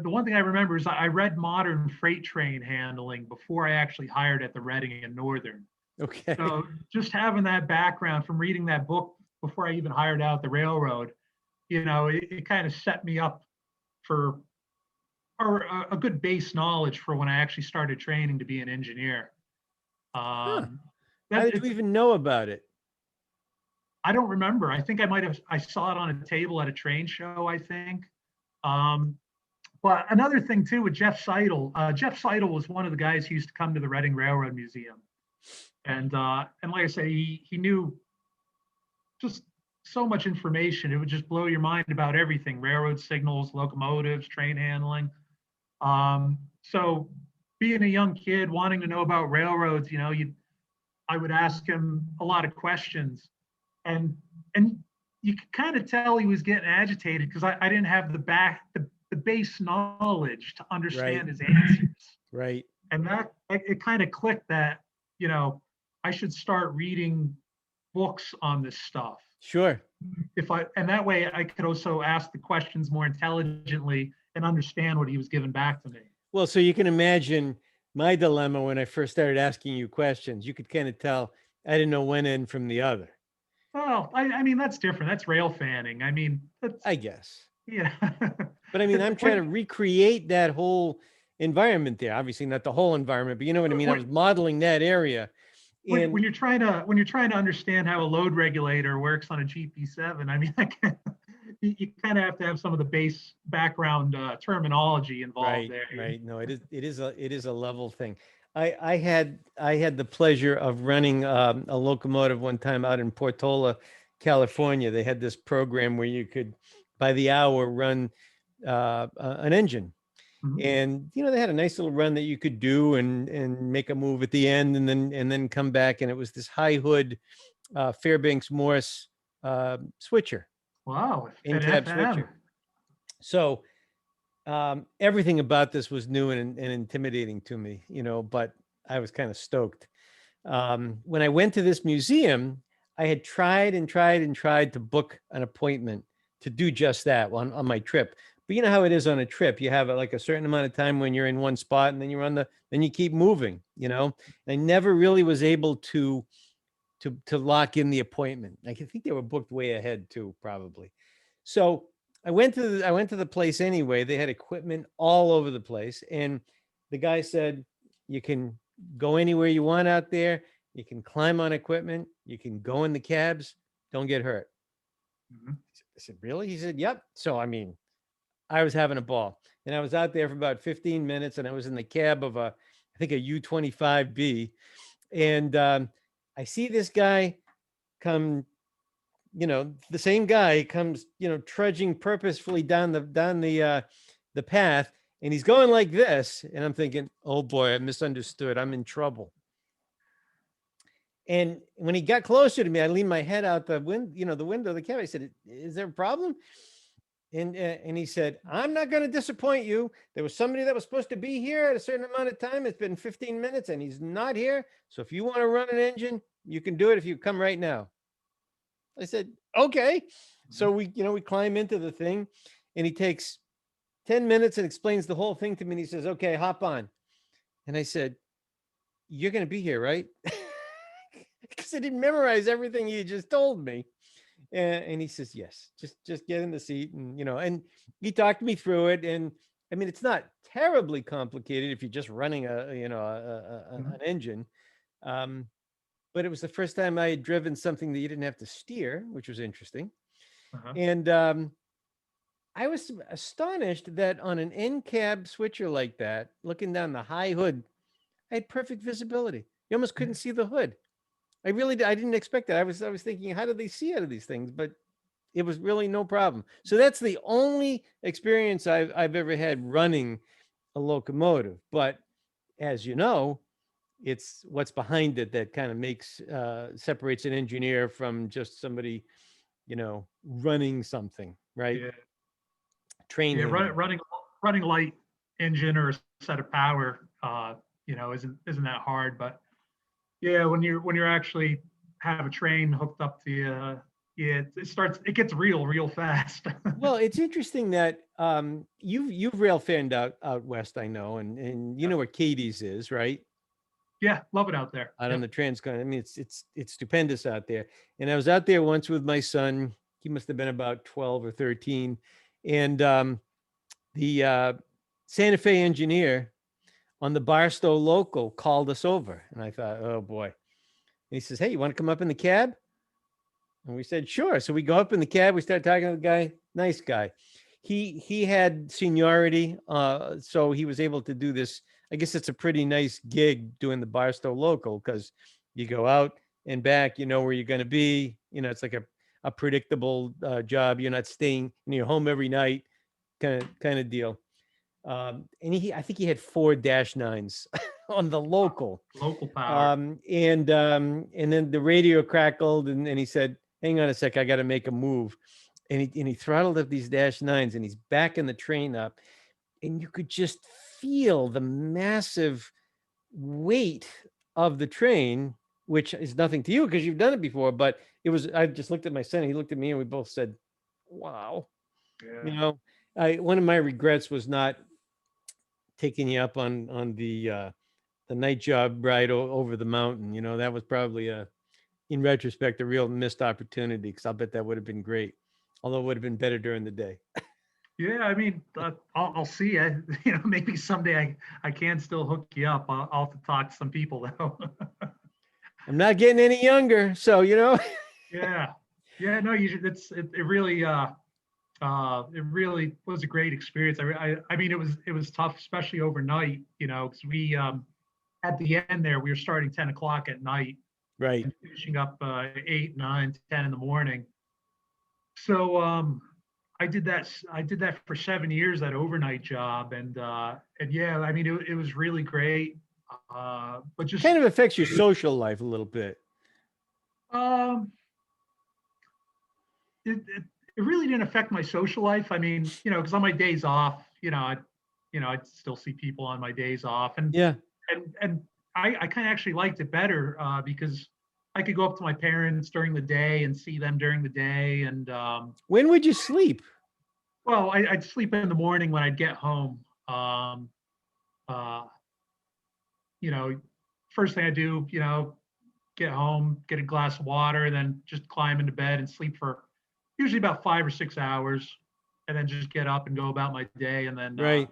the one thing I remember is I read Modern Freight Train Handling before I actually hired at the Reading and Northern. Okay. So just having that background from reading that book before I even hired out the railroad, it kind of set me up for a good base knowledge for when I actually started training to be an engineer. How did you even know about it? I don't remember. I think I saw it on a table at a train show, I think. But another thing too with Jeff Seidel, Jeff Seidel was one of the guys who used to come to the Reading Railroad Museum. And like I say, he knew just so much information. It would just blow your mind about everything: railroad signals, locomotives, train handling. So being a young kid wanting to know about railroads, I would ask him a lot of questions, and you could kind of tell he was getting agitated because I didn't have the base knowledge to understand his answers. Right. And that it kind of clicked that, I should start reading books on this stuff. Sure. And that way I could also ask the questions more intelligently and understand what he was giving back to me. Well, so you can imagine my dilemma when I first started asking you questions. You could kind of tell I didn't know one end from the other. Well, I mean, that's different. That's rail fanning. I mean, I guess. Yeah. But I mean, I'm trying to recreate that whole environment there. Obviously not the whole environment, but you know what I mean? I was modeling that area. When you're trying to understand how a load regulator works on a GP7, I mean, you kind of have to have some of the base background terminology involved there. Right. No, it is a level thing. I had the pleasure of running a locomotive one time out in Portola, California. They had this program where you could, by the hour, run an engine. Mm-hmm. And they had a nice little run that you could do and make a move at the end and then come back, and it was this high hood Fairbanks Morse switcher. Wow, in-cab switcher. So everything about this was new and intimidating to me, but I was kind of stoked. When I went to this museum, I had tried to book an appointment to do just that on my trip. But you know how it is on a trip. You have like a certain amount of time when you're in one spot, and then then you keep moving, I never really was able to to lock in the appointment. I think they were booked way ahead too, probably. So I went to the place anyway. They had equipment all over the place, and the guy said, "You can go anywhere you want out there. You can climb on equipment. You can go in the cabs. Don't get hurt." Mhm. I said, "Really?" He said, "Yep." So I mean, I was having a ball, and I was out there for about 15 minutes, and I was in the cab of I think a U-25B, and I see this guy come, the same guy comes, trudging purposefully the path, and he's going like this, and I'm thinking, oh boy, I misunderstood. I'm in trouble. And when he got closer to me, I leaned my head out the window, the window of the cab. I said, "Is there a problem?" And he said, "I'm not going to disappoint you. There was somebody that was supposed to be here at a certain amount of time. It's been 15 minutes and he's not here. So if you want to run an engine, you can do it if you come right now." I said, "Okay." So we climb into the thing, and he takes 10 minutes and explains the whole thing to me. And he says, "Okay, hop on." And I said, "You're going to be here, right?" Because I didn't memorize everything he just told me. And he says, "Yes, just get in the seat." And he talked me through it. And I mean, it's not terribly complicated if you're just running an engine. But it was the first time I had driven something that you didn't have to steer, which was interesting. Uh-huh. And I was astonished that on an end cab switcher like that, looking down the high hood, I had perfect visibility. You almost couldn't see the hood. I didn't expect that. I was thinking, how do they see out of these things? But it was really no problem. So that's the only experience I've ever had running a locomotive. But as you know, it's what's behind it that kind of separates an engineer from just somebody, running something, right? Yeah. Train Yeah. handling. Running light engine or a set of power, isn't that hard. But yeah, when you're actually have a train hooked up to you, yeah, it gets real fast. Well, it's interesting that you've rail fanned out west, I know, and you know Yep. where Katie's is, right? Yeah, love it out there. Out on Yep. the Transcon. I mean, it's stupendous out there. And I was out there once with my son. He must have been about 12 or 13, and the Santa Fe engineer on the Barstow local called us over, and I thought, oh boy. And he says, "Hey, you want to come up in the cab?" And we said, "Sure." So we go up in the cab. We start talking to the guy. Nice guy. He had seniority, so he was able to do this. I guess it's a pretty nice gig doing the Barstow local, because you go out and back. You know where you're going to be. It's like a predictable job. You're not staying in your home every night, kind of deal. And I think he had 4-9s on the local. Local power. And then the radio crackled, and he said, "Hang on a sec, I got to make a move." And he throttled up these -9s, and he's backing the train up, and you could just feel the massive weight of the train, which is nothing to you because you've done it before. But I just looked at my son, he looked at me, and we both said, "Wow." Yeah. One of my regrets was not taking you up on the night job ride over the mountain. That was probably in retrospect, a real missed opportunity, because I'll bet that would have been great. Although it would have been better during the day. Yeah, I mean, I'll see. Maybe someday I can still hook you up. I'll have to talk to some people though. I'm not getting any younger, so Yeah, yeah. No, you should. It really was a great experience. I mean, it was tough, especially overnight. Because we at the end there, we were starting 10 o'clock at night right. and finishing up 8, 9, 10 in the morning. So I did that for 7 years, that overnight job, and yeah, I mean it was really great. But just Kind of affects your social life a little bit. um, it really didn't affect my social life. I mean, because on my days off, I'd still see people on my days off, and Yeah. and I kind of actually liked it better because I could go up to my parents during the day and see them during the day, and When would you sleep? well, I'd sleep in the morning when I'd get home. Uh, you know, First thing I do, get home, get a glass of water, then just climb into bed and sleep for usually about 5 or 6 hours, and then just get up and go about my day, Right.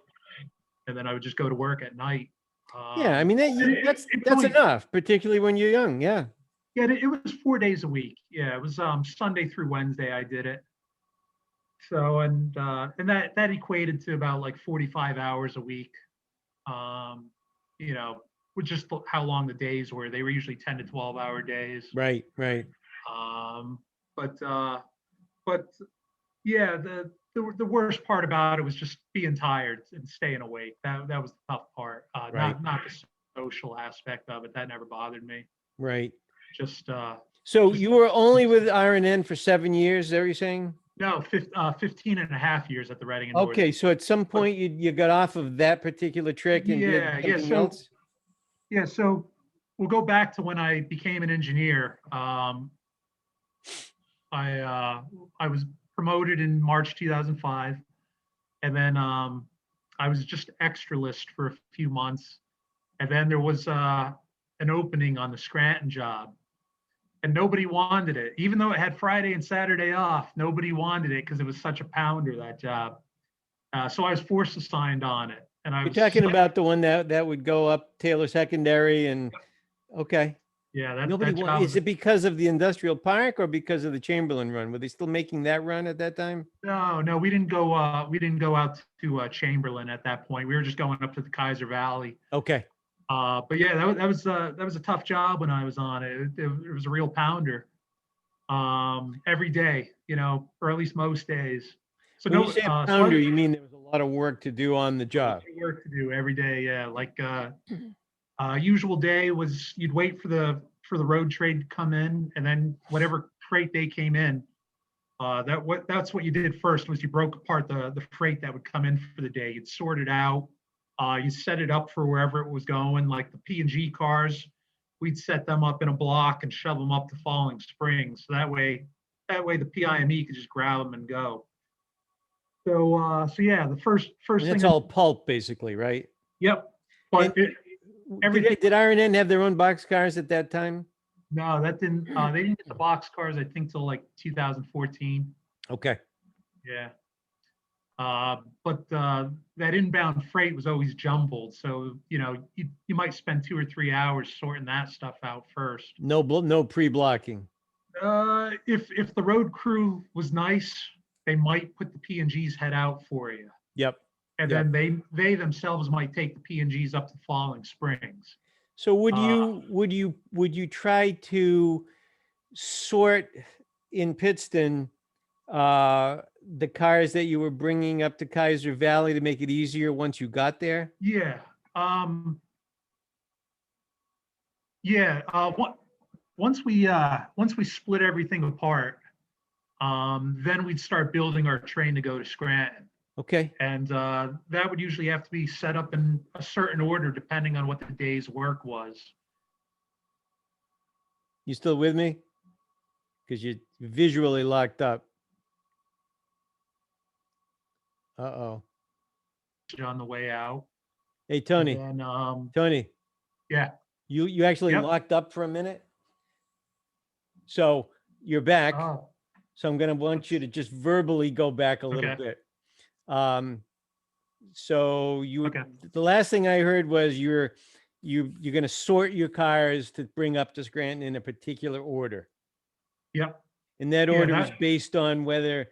and then I would just go to work at night. Yeah. I mean, It was that's only enough, particularly when you're young. Yeah. yeah, it was 4 days a week. Yeah, it was Sunday through Wednesday I did it. So and that equated to about like 45 hours a week. Um, you know, with just how long the days were. They were usually 10 to 12-hour days. Right. Right. Um, but but yeah, the worst part about it was just being tired and staying awake. That was the tough part. Right. Not the social aspect of it. That never bothered me. Right. Just So just you were only with R&N for 7 years, is that what you're saying? no, 15 and a half years at the Reading and Northern. Okay, so at some But point you got off of that particular trick and did yeah. something So else? we'll go back to when I became an engineer. I was promoted in March 2005, and then I was just extra list for a few months, and then there was an opening on the Scranton job, and nobody wanted it, even though it had Friday and Saturday off. Nobody wanted it because it was such a pounder, that job. So I was forced assigned on it, and I You're was talking about the one that would go up Taylor Secondary and, okay. yeah, Nobody that job is was it because of the industrial park or because of the Chamberlain run? Were they still making that run at that time? no, we didn't go out to Chamberlain at that point. We were just going up to the Kaiser Valley. Okay. But yeah, that was a tough job when I was on it. It was a real pounder. Every day, or at least most days. So When you no, say a so pounder, you mean there was a lot of work to do on the job. work to do every day. Yeah, like usual day was you'd wait for the road trade to come in, and then whatever freight they came in, that's what you did first was you broke apart the freight that would come in for the day. You'd sort it out. You set it up for wherever it was going, like the P&G cars. We'd set them up in a block and shove them up to Falling Springs. So that way the PIME could just grab them and go. So yeah, the first And thing. that's all pulp basically, right? Yep. And But everything. did R&N have their own box cars at that time? No, that didn't. They didn't get the box cars, I think, till like 2014. Okay. Yeah. But that inbound freight was always jumbled, so you might spend 2 or 3 hours sorting that stuff out first. No pre-blocking. If the road crew was nice, they might put the P&Gs head out for you, Yep. and Yep. then they themselves might take the P&Gs up to Falling Springs. So would you try to sort in Pittston the cars that you were bringing up to Kaiser Valley to make it easier once you got there? Yeah. Yeah. Once we split everything apart, then we'd start building our train to go to Scranton. Okay. And that would usually have to be set up in a certain order depending on what the day's work was. You still with me? Because you're visually locked up. Uh-oh. On the way out. Hey, Tony. And then, Tony, yeah. you actually Yep. locked up for a minute? So you're back. Oh, So I'm going to want you to just verbally go back a little Okay. bit. So Okay. the last thing I heard was you're going to sort your cars to bring up to Scranton in a particular order. Yep. And that Yeah, order is that- based on whether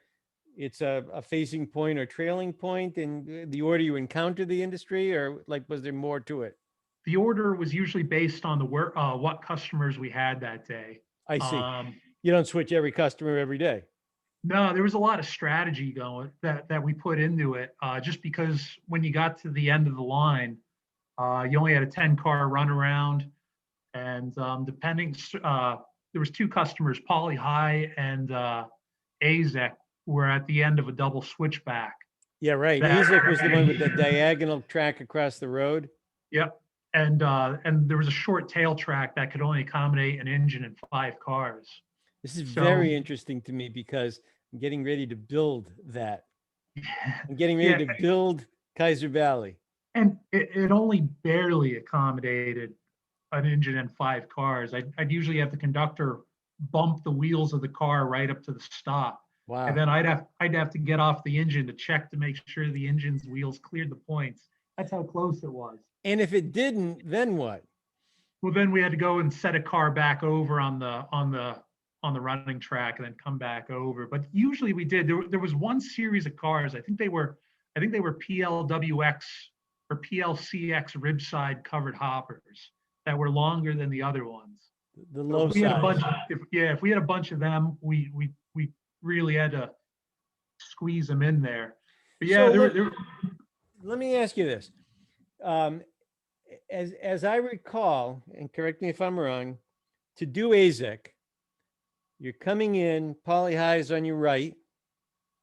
it's a facing point or trailing point in the order you encounter the industry, or like, was there more to it? The order was usually based on the work, what customers we had that day. I see. You don't switch every customer every day. No, there was a lot of strategy going that we put into it. Just because when you got to the end of the line, you only had a 10-car runaround, and depending, there was two customers, Poly High and AZEC, were at the end of a double switchback. Yeah, right. That- Music was the one with the diagonal track across the road. Yep. And there was a short tail track that could only accommodate an engine and 5 cars. This is So- very interesting to me because I'm getting ready to build that. I'm getting ready to build Kaiser Valley. And it only barely accommodated an engine and 5 cars. I'd usually have the conductor bump the wheels of the car right up to the stop. And Wow. then I'd have to get off the engine to check to make sure the engine's wheels cleared the points. That's how close it was. And if it didn't, then what? Well, then we had to go and set a car back over on the running track and then come back over. But usually we did. There was one series of cars. I think they were PLWX or PLCX ribside covered hoppers that were longer than the other ones. The So low if we had a side. bunch, if we had a bunch of them, we really had to squeeze them in there. But yeah, So there, let me ask you this. As I recall, and correct me if I'm wrong, to do AZEC, you're coming in, poly highs on your right,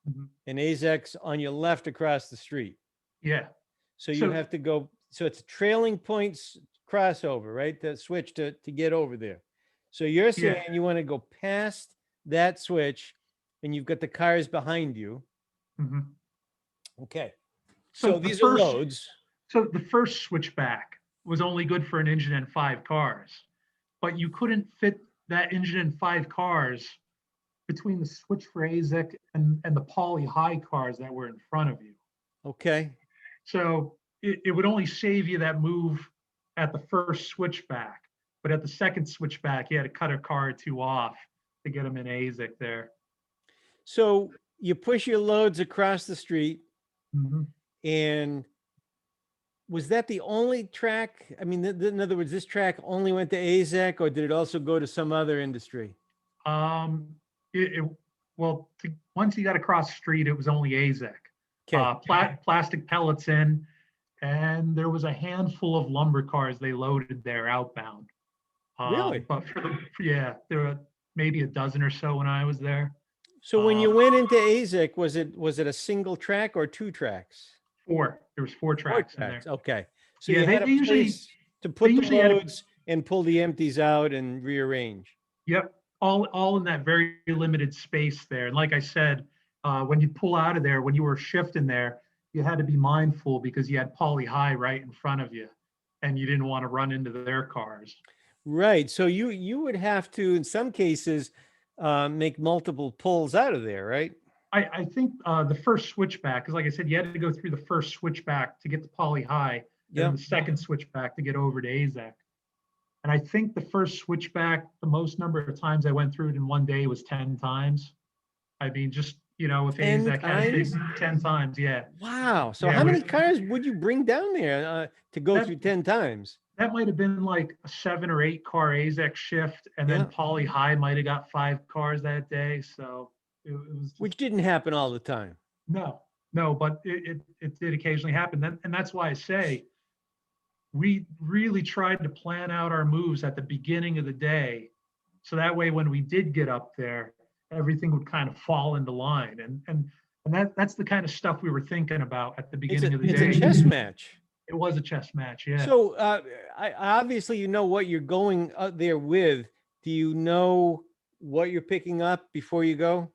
Mhm. and AZEC's on your left across the street. yeah. So you So- have to go, so it's a trailing points crossover, right? The switch to get over there. So you're saying you want to go past that switch and you've got the cars behind you. Mhm. Okay. So So the these are first- loads. So the first switchback was only good for an engine and 5 cars, but you couldn't fit that engine and 5 cars between the switch for AZEC and the poly high cars that were in front of you. Okay. So it would only save you that move at the first switchback, but at the second switchback, you had to cut a car or 2 off to get them in AZEC there. So you push your loads across the street, Mhm. and was that the only track? I mean, in other words, this track only went to AZEC, or did it also go to some other industry? Um, well, once you got across the street, it was only AZEC. Okay. Plastic pellets in, and there was a handful of lumber cars they loaded there outbound. Really? But there were maybe a dozen or so when I was there. So when you went into AZEC, was it a single track or 2 tracks? 4. There was 4 4 tracks in there. tracks. Okay. So Yeah, you had a they usually- place to put the usually had a- loads and pull the empties out and rearrange. Yep, all in that very limited space there. And like I said, when you pull out of there, when you were shifting there, you had to be mindful because you had poly high right in front of you, and you didn't want to run into their cars. Right. So you would have to, in some cases, make multiple pulls out of there, right? I think the first switchback, because like I said, you had to go through the first switchback to get to poly high, and then Yep. the second switchback to get over to AZEC. And I think the first switchback, the most number of times I went through it in one day was 10 times. I mean, just, with 10 AZEC had a big times? 10 times, yeah. Wow. So Yeah, how we- many cars would you bring down there to go That- through 10 times? That might have been like a 7 or 8 car AZEC shift, and then Yeah. poly high might have got 5 cars that day. So it was just, Which didn't happen all the time. no, but it did occasionally happen. And that's why I say we really tried to plan out our moves at the beginning of the day. So that way, when we did get up there, everything would kind of fall into line. And that's the kind of stuff we were thinking about at the beginning of the It's day. a chess match. It was a chess match, yeah. So obviously you know what you're going out there with. Do you know what you're picking up before you go?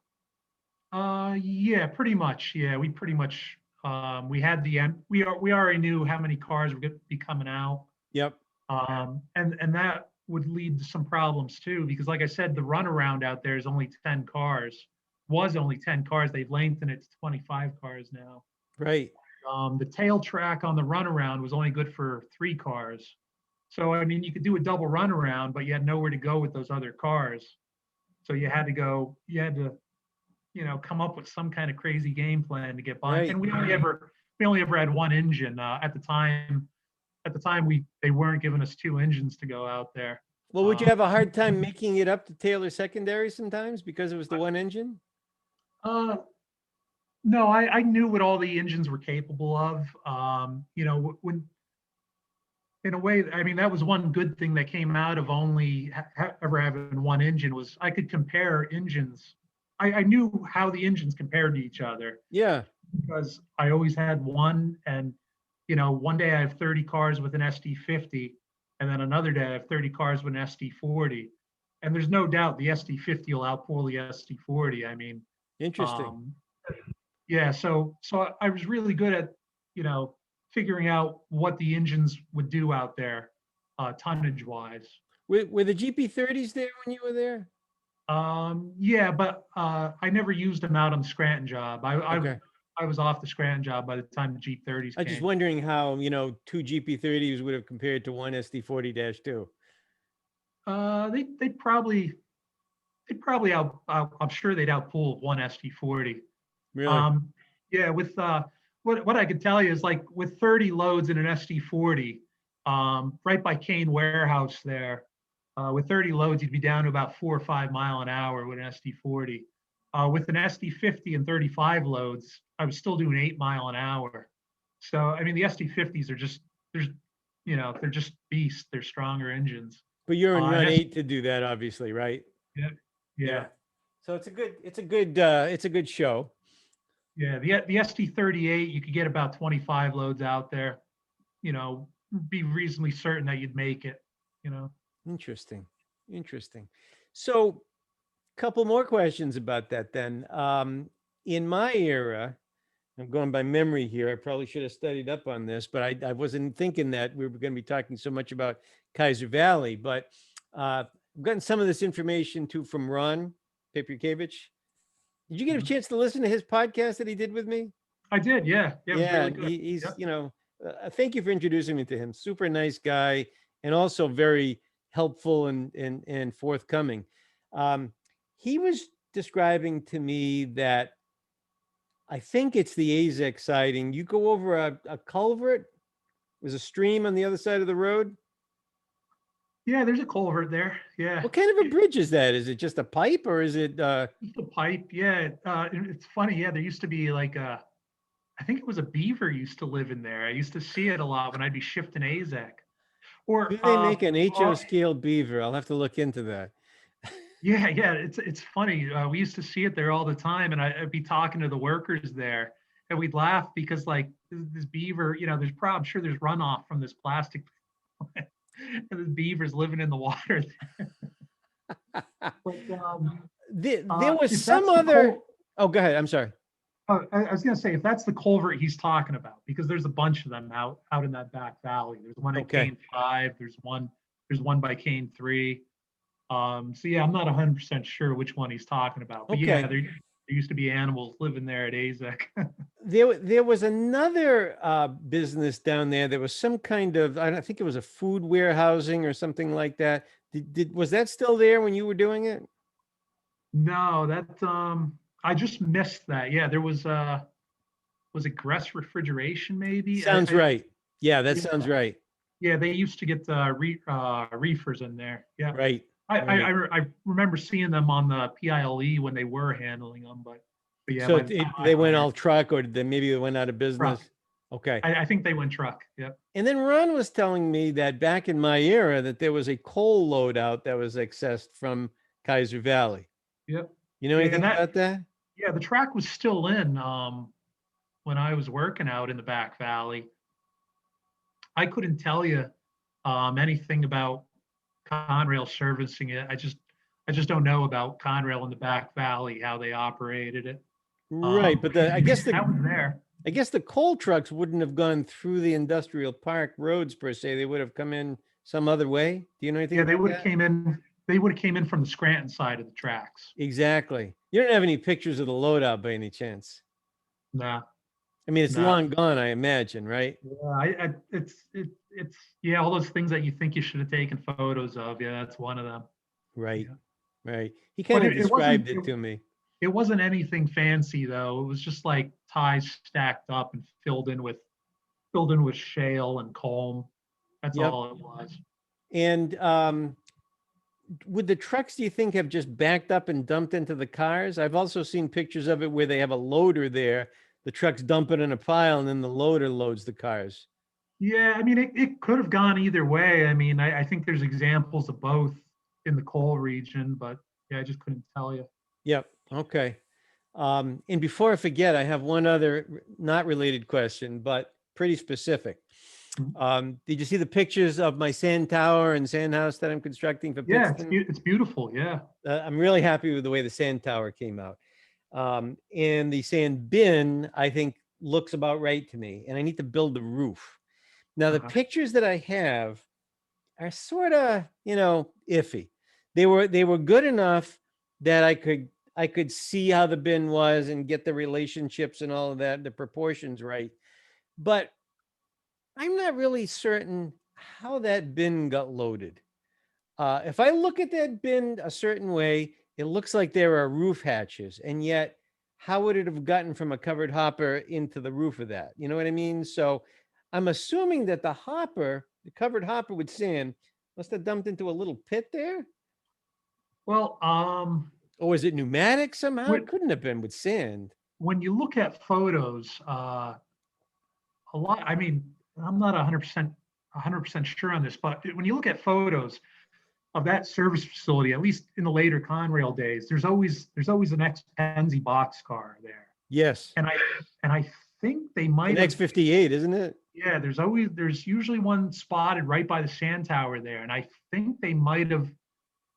Yeah, pretty much. Yeah, we pretty much we had the end. We already knew how many cars were going to be coming out. Yep. And that would lead to some problems too, because like I said, the runaround out there is only 10 cars. Was only 10 cars. They've lengthened it to 25 cars now. Right. The tail track on the runaround was only good for 3 cars. So I mean, you could do a double runaround, but you had nowhere to go with those other cars. So you had to come up with some kind of crazy game plan to get by. Right. And we only ever had one engine at the time. At the time, they weren't giving us 2 engines to go out there. Well, would you have a hard time making it up to Taylor secondary sometimes because it was the one engine? No, I knew what all the engines were capable of. When in a way, I mean, that was one good thing that came out of only ever having one engine was I could compare engines. I knew how the engines compared to each other Yeah. because I always had one, and one day I have 30 cars with an SD50, and then another day I have 30 cars with an SD40, and there's no doubt the SD50 will outpull the SD40. I mean, Interesting. yeah, so I was really good at figuring out what the engines would do out there. tonnage wise. Were the GP30s there when you were there? Yeah, but I never used them out on the Scranton job. Okay. I was off the Scranton job by the time the Jeep 30s I was just came. wondering how, two GP30s would have compared to one SD40-2. They'd probably I'm sure they'd outpull one SD40. Really? Um, yeah, with what I could tell you is like with 30 loads in an SD40, right by Kane Warehouse there, with 30 loads, you'd be down to about 4 or 5 mile an hour with an SD40. With an SD50 and 35 loads, I was still doing 8 mile an hour. So I mean, the SD50s are just they're just beasts. They're stronger engines. But you're in And run 8 to do that, obviously, right? yeah, yeah. So it's a good show. Yeah, the ST38, you could get about 25 loads out there, be reasonably certain that you'd make it. Interesting. So, couple more questions about that then. In my era, I'm going by memory here. I probably should have studied up on this, but I wasn't thinking that we were going to be talking so much about Kaiser Valley. But I've gotten some of this information too from Ron Pepiukevich. Did you get a chance to listen to his podcast that he did with me? I did, yeah. Yeah, it was really good. He's, Yep. thank you for introducing me to him. Super nice guy and also very helpful and forthcoming. He was describing to me that I think it's the AZEC siding. You go over a culvert. There's a stream on the other side of the road. Yeah, there's a culvert there. Yeah. What kind of a bridge is that? Is it just a pipe or is it? Just a pipe. Yeah. It's funny. Yeah, there used to be like I think it was a beaver used to live in there. I used to see it a lot when I'd be shifting AZEC. Or Do they make an HO scale beaver? I'll have to look into that. Yeah, it's funny. We used to see it there all the time, and I'd be talking to the workers there, and we'd laugh because like this beaver, I'm sure there's runoff from this plastic, and this beaver's living in the water. But There was some other. Oh, go ahead. I'm sorry. I was going to say, if that's the culvert he's talking about, because there's a bunch of them out in that back valley. There's one at Kane 5. There's one by Kane 3. So yeah, I'm not 100% sure which one he's talking about. But yeah, there used to be animals living there at AZEC. There was another business down there. There was some kind of, I don't think it was a food warehousing or something like that. Was that still there when you were doing it? No, that I just missed that. Yeah, there was it Gress Refrigeration maybe? Sounds right. Yeah, that sounds right. Yeah, they used to get reefers in there. Yeah. Right. I remember seeing them on the PILE when they were handling them, but yeah. So they went all truck, or maybe they went out of business? Truck. Okay. I think they went truck. Yep. And then Ron was telling me that back in my era that there was a coal loadout that was accessed from Kaiser Valley. Yep. You know anything about that? Yeah, the track was still in when I was working out in the back valley. I couldn't tell you anything about Conrail servicing it. I just don't know about Conrail in the back valley, how they operated it. Right, but I guess that was there. I guess the coal trucks wouldn't have gone through the industrial park roads per se. They would have come in some other way. Do you know anything? Yeah, they would have came in. They would have came in from the Scranton side of the tracks. Exactly. You don't have any pictures of the loadout by any chance? Nah. I mean, it's long gone, I imagine, right? Yeah, it's yeah, all those things that you think you should have taken photos of. Yeah, that's one of them. Right, yeah. Right. He kind of described it to me. It wasn't anything fancy though. It was just like ties stacked up and filled in with shale and coal. That's all it was. And would the trucks, do you think, have just backed up and dumped into the cars? I've also seen pictures of it where they have a loader there. The trucks dump it in a pile and then the loader loads the cars. Yeah, I mean, it could have gone either way. I mean, I think there's examples of both in the coal region, but yeah, I just couldn't tell you. Yep. Okay. And before I forget, I have one other not related question, but pretty specific. Did you see the pictures of my sand tower and sand house that I'm constructing for Pittston? Yeah, it's beautiful. Yeah. I'm really happy with the way the sand tower came out. And the sand bin, I think, looks about right to me. And I need to build the roof. Now, the pictures that I have are sort of, iffy. They were good enough that I could see how the bin was and get the relationships and all of that, the proportions right. But I'm not really certain how that bin got loaded. If I look at that bin a certain way, it looks like there are roof hatches, and yet how would it have gotten from a covered hopper into the roof of that? You know what I mean? So I'm assuming that the covered hopper with sand, must have dumped into a little pit there. Well, Or was it pneumatic somehow? It when, couldn't have been with sand. when you look at photos, a lot, I mean, I'm not 100% sure on this, but when you look at photos of that service facility, at least in the later Conrail days, there's always an ex-Penzi boxcar there. Yes. And I think they The might next have, 58, isn't it? yeah, there's usually one spotted right by the sand tower there. And I think they might have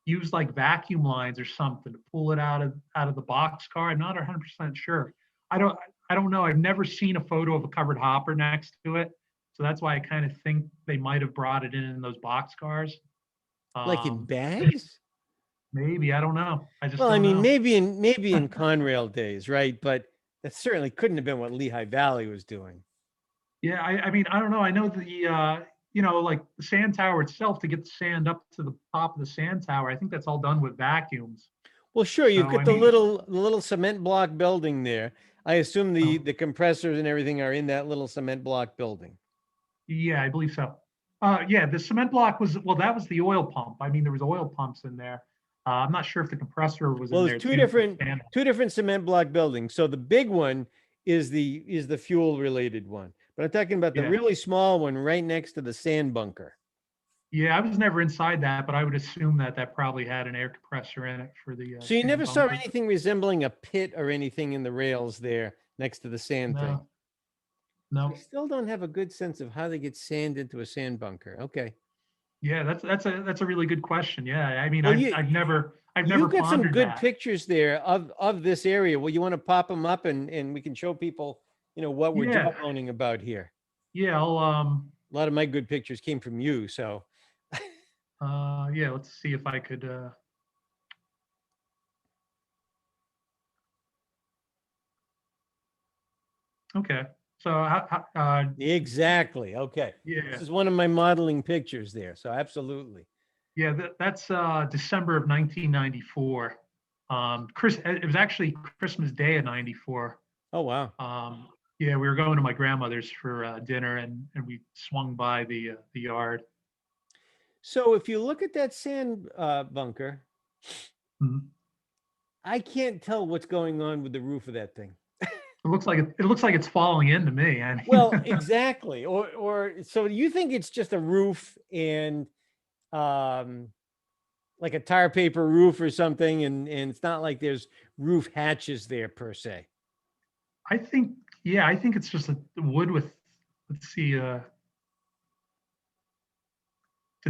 used like vacuum lines or something to pull it out of the boxcar. I'm not 100% sure. I don't I don't know. I've never seen a photo of a covered hopper next to it. So that's why I kind of think they might have brought it in those boxcars. Like in Um, bags? maybe, I don't know. I just Well, I don't mean, know. maybe in Conrail days, right? But that certainly couldn't have been what Lehigh Valley was doing. Yeah, I mean, I don't know. I know like the sand tower itself, to get the sand up to the top of the sand tower, I think that's all done with vacuums. Well, sure, you've So got I the mean, little cement block building there. I assume the um, the compressors and everything are in that little cement block building. yeah, I believe so. Yeah, the cement block was, well, that was the oil pump. I mean, there was oil pumps in there. I'm not sure if the compressor was Well, in there's there two too. For different sand. two different cement block buildings. So the big one is the fuel related one. But I'm talking about the Yeah, really small one right next to the sand bunker. yeah, I was never inside that, but I would assume that that probably had an air compressor in it for the So you sand never saw bunker. anything resembling a pit or anything in the rails there next to the sand thing. No, So I no. still don't have a good sense of how they get sand into a sand bunker. Okay. Yeah, that's a really good question. Yeah, I mean, Well, I've never you've got some pondered good that. pictures there of this area. Well, you want to pop them up and we can show people, what we're Yeah, jawboning about here. yeah. I'll A lot of my good pictures came from you, so yeah. Let's see if I could. Okay. So exactly. Okay. This yeah, is one of my modeling pictures there. So absolutely. yeah. That's December of 1994. It was actually Christmas Day of '94. Oh wow. Um, yeah, we were going to my grandmother's for dinner, and we swung by the yard. So if you look at that sand bunker, Mhm. I can't tell what's going on with the roof of that thing. It looks like it's falling into me. I mean, Well, exactly. Or so you think it's just a roof and um like a tar paper roof or something, and it's not like there's roof hatches there per se. I think, yeah, I think it's just a wood with. Let's see. Did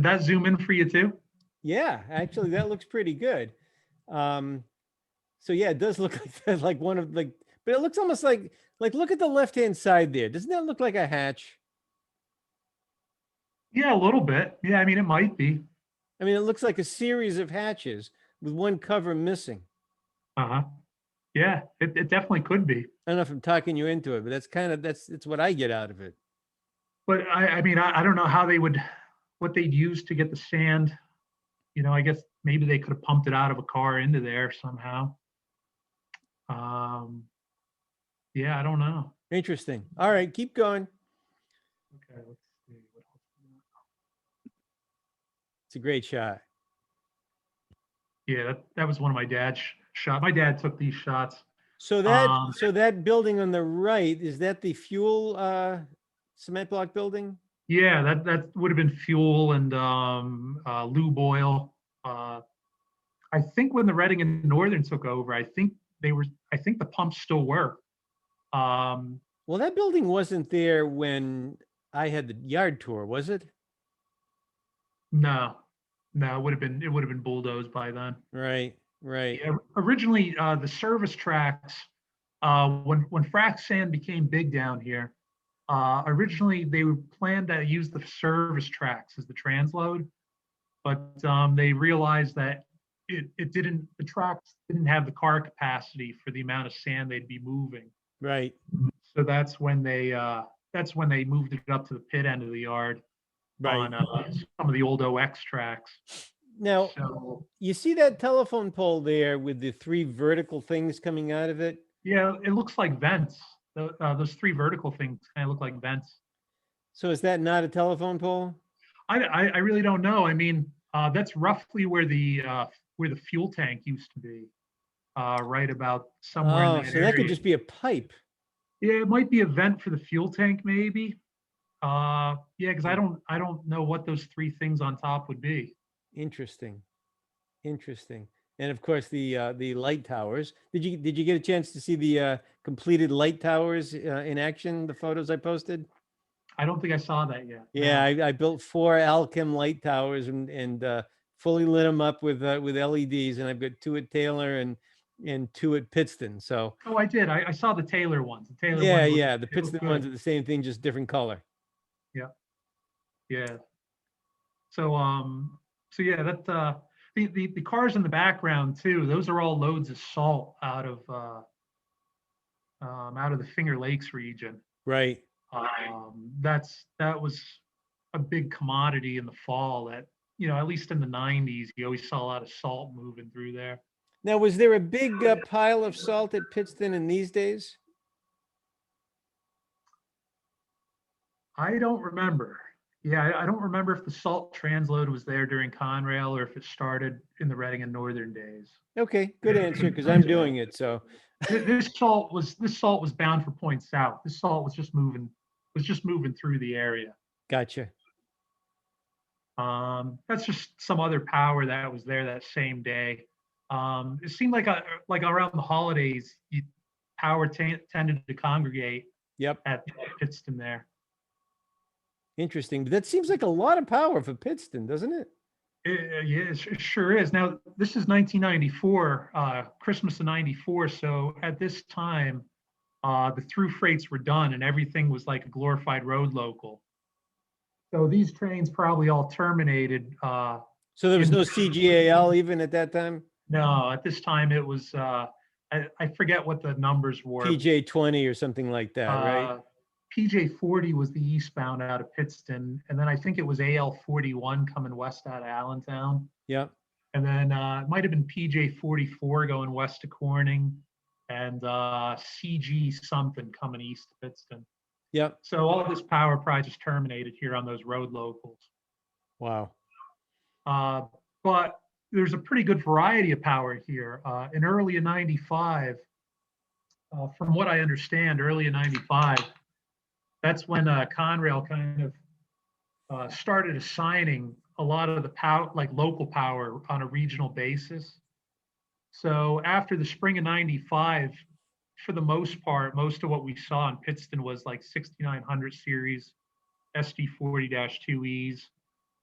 that zoom in for you too? Yeah, actually that looks pretty good. Um so yeah, it does look like that, like one of like, but it looks almost like look at the left-hand side there. Doesn't that look like a hatch? Yeah, a little bit. Yeah, I mean, it might be. I mean, it looks like a series of hatches with one cover missing. Uh-huh. Yeah, it definitely could be. I don't know if I'm talking you into it, but it's what I get out of it. But I mean, I don't know what they'd use to get the sand. I guess maybe they could have pumped it out of a car into there somehow. Um, yeah, I don't know. Interesting. All right, keep going. Okay, let's see. What else? It's a great shot. Yeah, that was one of my dad's shot. My dad took these shots. So that Um, so that building on the right, is that the fuel cement block building? yeah, that would have been fuel and lube oil. Uh, I think when the Reading and Northern took over, I think the pumps still work. Um, Well, that building wasn't there when I had the yard tour, was it? no, no, it would have been bulldozed by then. Right, right. Yeah, originally the service tracks, when frac sand became big down here, originally they were planned to use the service tracks as the transload. but they realized that the tracks didn't have the car capacity for the amount of sand they'd be moving. Right. So that's when they moved it up to the pit end of the yard Right. on some of the old OX tracks. Now, So you see that telephone pole there with the three vertical things coming out of it? yeah, it looks like vents. Those three vertical things kind of look like vents. So is that not a telephone pole? I really don't know. I mean, that's roughly where the fuel tank used to be, right about somewhere in Oh, that so that could area. just be a pipe. Yeah, it might be a vent for the fuel tank, maybe. Yeah, because I don't know what those three things on top would be. Interesting. Interesting. And of course, the light towers. Did you get a chance to see the completed light towers in action? The photos I posted. I don't think I saw that yet. Yeah, No. I built 4 Alchem light towers and fully lit them up with LEDs, and I've got 2 at Taylor and 2 at Pittston. So Oh, I did. I saw the Taylor ones. The Taylor yeah, ones yeah, the they look Pittston ones good. are the same thing, just different color. Yeah, yeah. So so yeah, the cars in the background too. Those are all loads of salt out of the Finger Lakes region. Right. That was a big commodity in the fall. That at least in the '90s, you always saw a lot of salt moving through there. Now, was there a big pile of salt at Pittston in these days? I don't remember. Yeah, I don't remember if the salt transload was there during Conrail or if it started in the Reading and Northern days. Okay, good answer, because I'm doing it. So This salt was bound for Point South. This salt was just moving through the area. gotcha. That's just some other power that was there that same day. It seemed like around the holidays, power tended to congregate Yep. at Pittston there. Interesting. But that seems like a lot of power for Pittston, doesn't it? Yeah, it sure is. Now, this is 1994, Christmas of '94. So at this time, the through freights were done and everything was like a glorified road local. So these trains probably all terminated. So there was in no CGAL even at that time? No, at this time it was, I forget what the numbers were. PJ20 or something like that, right? PJ40 was the eastbound out of Pittston, and then I think it was AL41 coming west out of Allentown. Yep. And then it might have been PJ44 going west to Corning, and CG something coming east to Pittston. Yep. So all of this power probably just terminated here on those road locals. Wow. But there's a pretty good variety of power here. In early in '95, from what I understand, early in '95, that's when Conrail kind of started assigning a lot of the power, like local power, on a regional basis. So after the spring of '95, for the most part, most of what we saw in Pittston was like 6900 series SD40-2Es,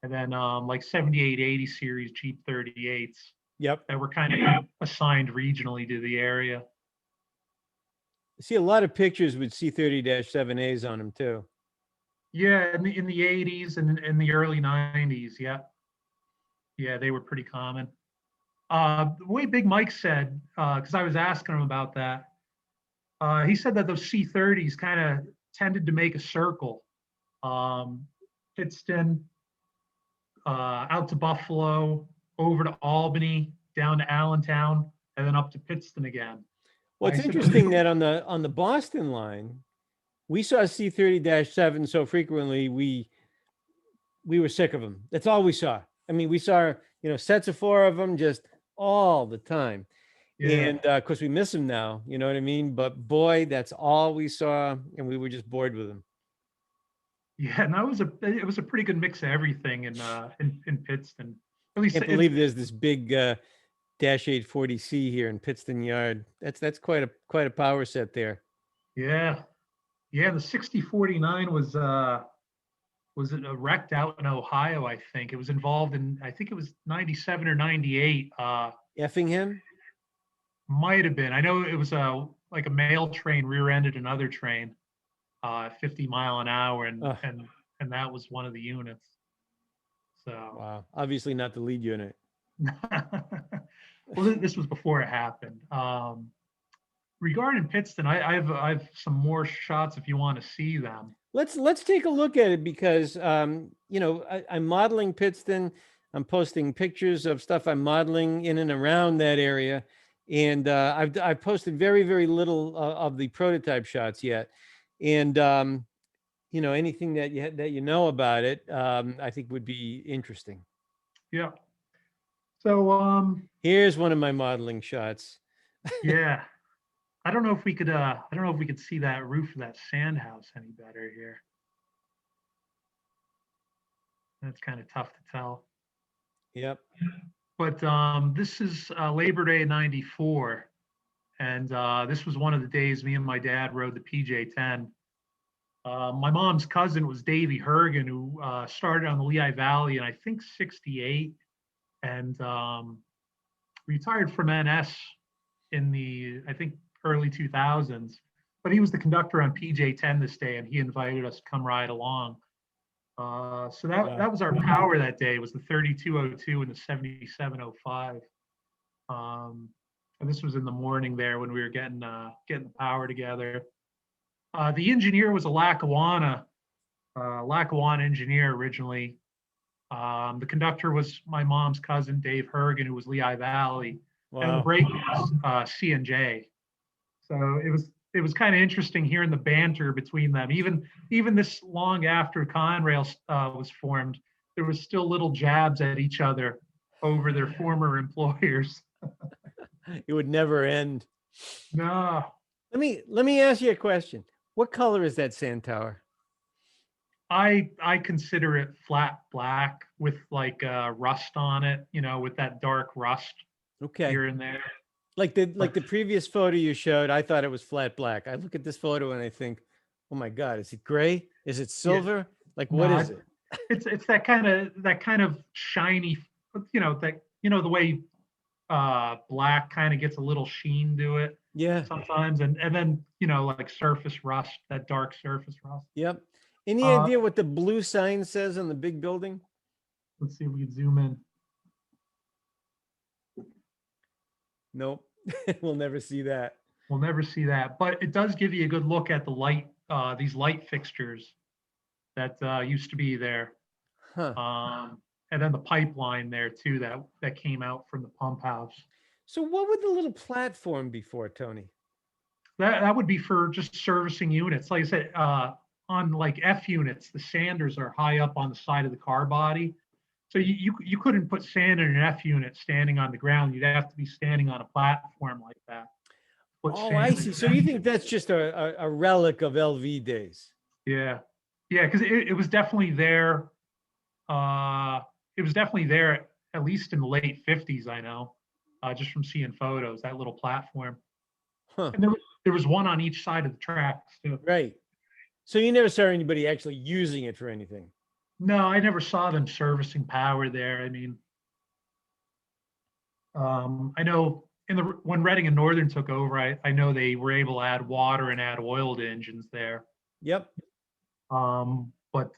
and then like 7880 series Jeep 38s Yep. that were kind of assigned regionally to the area. I see a lot of pictures with C30-7As on them too. Yeah, in the 80s and in the early 90s, yeah. Yeah, they were pretty common. The way Big Mike said, because I was asking him about that, he said that those C30s kind of tended to make a circle. Pittston, out to Buffalo, over to Albany, down to Allentown, and then up to Pittston again. Well, it's I said- interesting that on the Boston line, we saw C30-7 so frequently we were sick of them. That's all we saw. I mean, we saw sets of 4 of them just all the time. Yeah. And of course, we miss them now. You know what I mean? But boy, that's all we saw, and we were just bored with them. Yeah, and it was a pretty good mix of everything in Pittston. At I least can't believe there's this big Dash 840C here in Pittston Yard. That's quite a power set there. Yeah, yeah. The 6049 was it wrecked out in Ohio? I think it was involved in. I think it was '97 or '98. Effingham? Might have been. I know it was like a mail train rear-ended another train, 50 mile an hour, and that was one of the units. So, Wow. Obviously not the lead unit. well, this was before it happened. Regarding Pittston, I've some more shots if you want to see them. Let's take a look at it because I'm modeling Pittston. I'm posting pictures of stuff I'm modeling in and around that area, and I've posted very little of the prototype shots yet. And anything that you know about it, I think would be interesting. Yeah. So Here's one of my modeling shots. yeah. I don't know if we could see that roof of that sand house any better here. That's kind of tough to tell. Yep. But this is Labor Day '94, and this was one of the days me and my dad rode the PJ-10. My mom's cousin was Davey Hergen, who started on the Lehigh Valley in I think '68, and retired from NS in the I think early 2000s. But he was the conductor on PJ-10 this day, and he invited us to come ride along. So that was our power that day. Was the 3202 and the 7705. And this was in the morning there when we were getting the power together. The engineer was a Lackawanna engineer originally. The conductor was my mom's cousin Dave Hergen, who was Lehigh Valley, and the brake was C&J. So it was kind of interesting hearing the banter between them. Even this long after Conrail was formed, there was still little jabs at each other over their former employers. It would never end. No. Let me ask you a question. What color is that sand tower? I consider it flat black with like rust on it, with that dark rust here and there. Like the previous photo you showed, I thought it was flat black. I look at this photo and I think, oh my God, is it gray? Is it silver? Yeah. Like what is it? It's that kind of shiny, the way black kind of gets a little sheen to it. Yeah. Sometimes and then like surface rust, that dark surface rust. Yep. Any idea what the blue sign says on the big building? Let's see if we can zoom in. Nope. We'll never see that. We'll never see that. But it does give you a good look at the light, these light fixtures that used to be there. Huh. And then the pipeline there too that came out from the pump house. So what would the little platform be for, Tony? That would be for just servicing units. Like I said, on like F units, the sanders are high up on the side of the car body. So you couldn't put sand in an F unit standing on the ground. You'd have to be standing on a platform like that. I see. So you think that's just a relic of LV days? Yeah, because it was definitely there. It was definitely there at least in the late '50s. I know, just from seeing photos. That little platform. Huh. And there was one on each side of the tracks too. Right. So you never saw anybody actually using it for anything? No, I never saw them servicing power there. I mean, I know when Reading and Northern took over, I know they were able to add water and add oil to engines there. Yep. But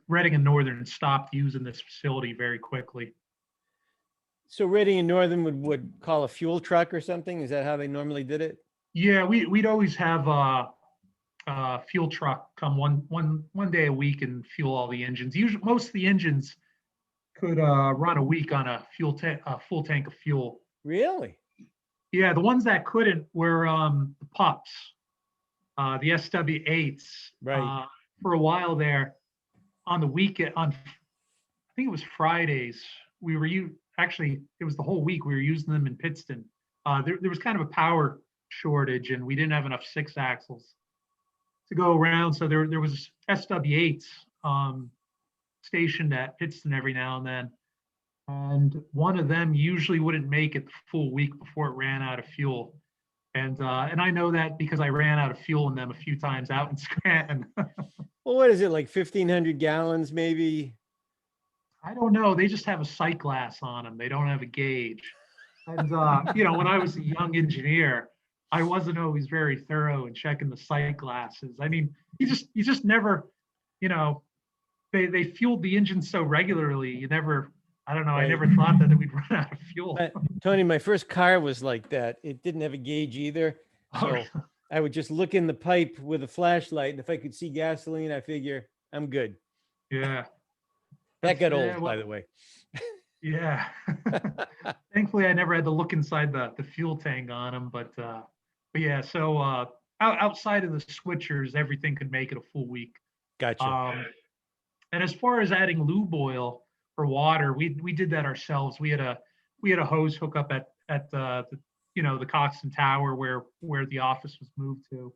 Reading and Northern stopped using this facility very quickly. So Reading and Northern would call a fuel truck or something? Is that how they normally did it? Yeah, we'd always have a fuel truck come one day a week and fuel all the engines. Usually, most of the engines could run a week on a full tank of fuel. Really? Yeah, the ones that couldn't were the pups, the SW8s. Right. For a while there, on the weekend, I think it was Fridays, actually it was the whole week we were using them in Pittston. There was kind of a power shortage and we didn't have enough 6-axles to go around. So there was SW8s stationed at Pittston every now and then. And one of them usually wouldn't make it the full week before it ran out of fuel. And I know that because I ran out of fuel in them a few times out in Scranton. Well, what is it, like 1,500 gallons maybe? I don't know. They just have a sight glass on them. They don't have a gauge. And, when I was a young engineer, I wasn't always very thorough in checking the sight glasses. I mean, you just never, they fueled the engine so regularly. You never, I don't know, I Right. never thought that we'd run out of fuel. But Tony, my first car was like that. It didn't have a gauge either. Oh, So I would just look in the pipe with a flashlight. And if I could see gasoline, I figure I'm good. yeah. That got Yeah, old, well, by the way. yeah. Thankfully, I never had to look inside the fuel tank on them, but yeah. So outside of the switchers, everything could make it a full week. Gotcha. And as far as adding lube oil for water, we did that ourselves. We had a hose hookup at the Coxon Tower where the office was moved to.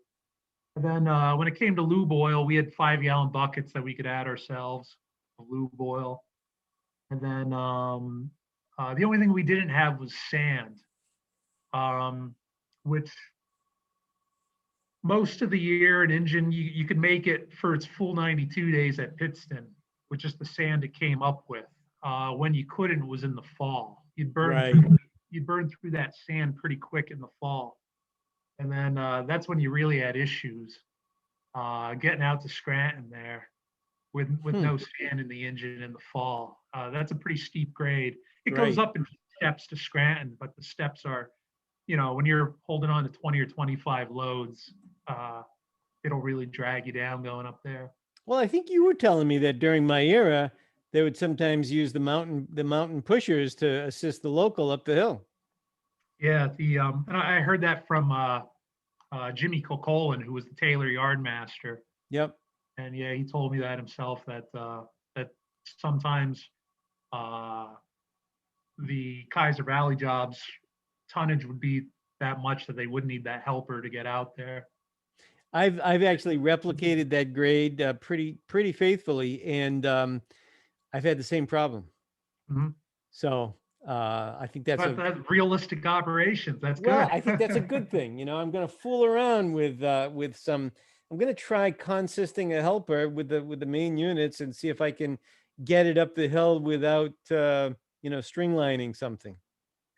And then when it came to lube oil, we had 5-gallon buckets that we could add ourselves of lube oil. And then the only thing we didn't have was sand, which most of the year an engine, you could make it for its full 92 days at Pittston with just the sand it came up with. When you couldn't was in the fall. You'd burn through that sand pretty quick in the fall. And then that's when you really had issues getting out to Scranton there with no sand in the engine in the fall. That's a pretty steep grade. It goes up in steps to Scranton, but the steps are, when you're holding on to 20 or 25 loads, it'll really drag you down going up there. Well, I think you were telling me that during my era, they would sometimes use the mountain pushers to assist the local up the hill. Yeah, and I heard that from Jimmy Kilcolin, who was the Taylor yard master. Yep. And yeah, he told me that himself, that that sometimes the Kaiser Valley jobs tonnage would be that much that they would need that helper to get out there. I've actually replicated that grade pretty faithfully, and I've had the same problem. Mm-hmm. So I think that's realistic operations. That's well, good. I think that's a good thing. I'm going to fool around with some. I'm going to try consisting a helper with the main units and see if I can get it up the hill without string lining something.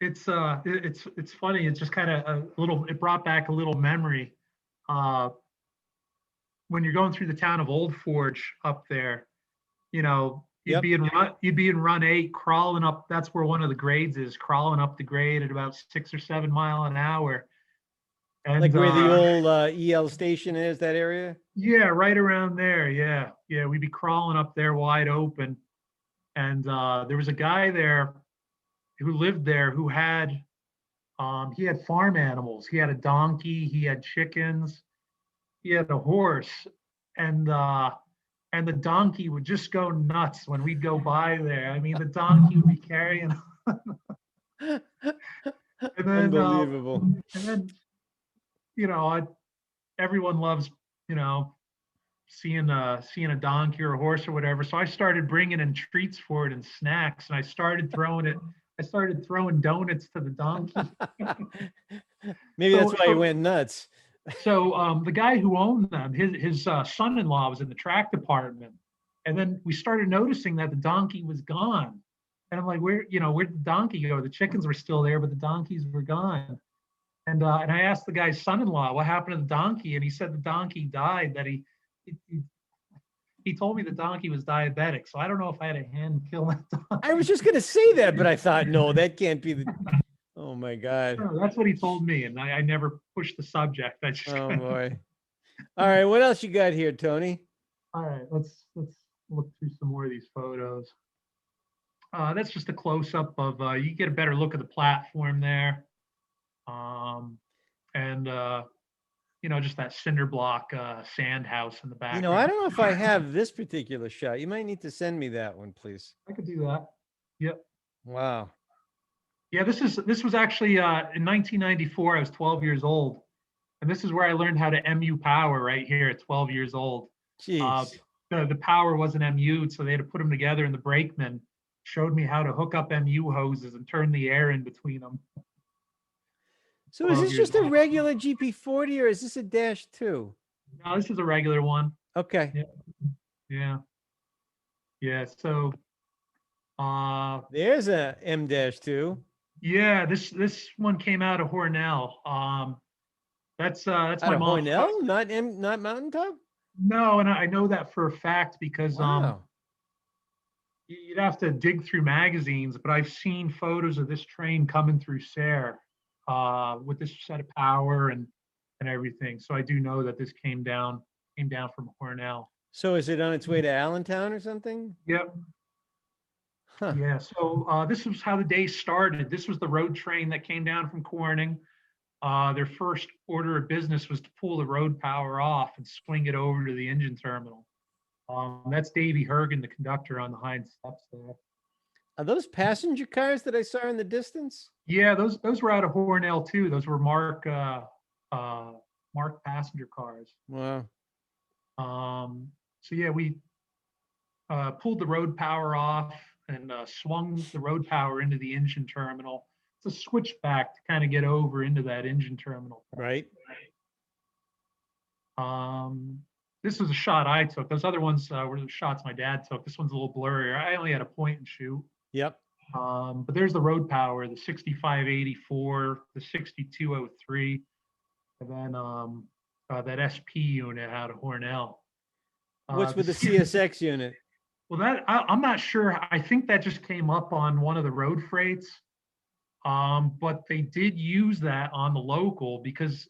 It's funny. It's just kind of it brought back a little memory. When you're going through the town of Old Forge up there, you'd be in run 8 crawling up. That's where one of the grades is, crawling up the grade at about 6 or 7 miles an hour. And, like where the old EL station is, that area? Yeah, right around there. Yeah. We'd be crawling up there wide open. And there was a guy there who lived there who had farm animals. He had a donkey, he had chickens, he had a horse, and the donkey would just go nuts when we'd go by there. I mean, the donkey would be carrying. And then, unbelievable. And then, everyone loves, seeing a donkey or a horse or whatever. So I started bringing in treats for it and snacks, and I started throwing donuts to the donkey. Maybe that's why he went nuts. So the guy who owned them, his son-in-law was in the track department, and then we started noticing that the donkey was gone. And I'm like, where'd the donkey go? The chickens were still there, but the donkeys were gone. And I asked the guy's son-in-law what happened to the donkey, and he said the donkey died. That he told me the donkey was diabetic. So I don't know if I had a hand in killing that donkey. I was just gonna say that, but I thought, no, that can't be the. Oh my God. No, that's what he told me, and I never pushed the subject. Oh boy. All right, what else you got here, Tony? All right, let's look through some more of these photos. That's just a close-up of, you get a better look at the platform there. And just that cinder block sand house in the back. I don't know if I have this particular shot. You might need to send me that one, please. I could do that. Yep. Wow. Yeah, this was actually in 1994. I was 12 years old, and this is where I learned how to MU power, right here at 12 years old. Jeez. The power wasn't MU, so they had to put them together, and the brakeman showed me how to hook up MU hoses and turn the air in between them. So is this just a regular GP40 or is this a -2? No, this is a regular one. Okay. Yeah. So there's a M-2. Yeah, this one came out of Hornell. That's my mom. Hornell, not Mountaintop? No, and I know that for a fact because wow. You'd have to dig through magazines, but I've seen photos of this train coming through Sayre with this set of power and everything. So I do know that this came down from Hornell. So is it on its way to Allentown or something? Yep. Huh. Yeah. So this was how the day started. This was the road train that came down from Corning. Their first order of business was to pull the road power off and swing it over to the engine terminal. That's Davey Hergen, the conductor, on the hind steps there. Are those passenger cars that I saw in the distance? Yeah, those were out of Hornell too. Those were Mark passenger cars. Wow. So yeah, we pulled the road power off and swung the road power into the engine terminal. It's a switchback to kind of get over into that engine terminal. Right. This was a shot I took. Those other ones were the shots my dad took. This one's a little blurrier. I only had a point and shoot. Yep. But there's the road power, the 6584, the 6203, and then that SP unit out of Hornell. What's with the CSX unit? Well, I'm not sure. I think that just came up on one of the road freights. But they did use that on the local because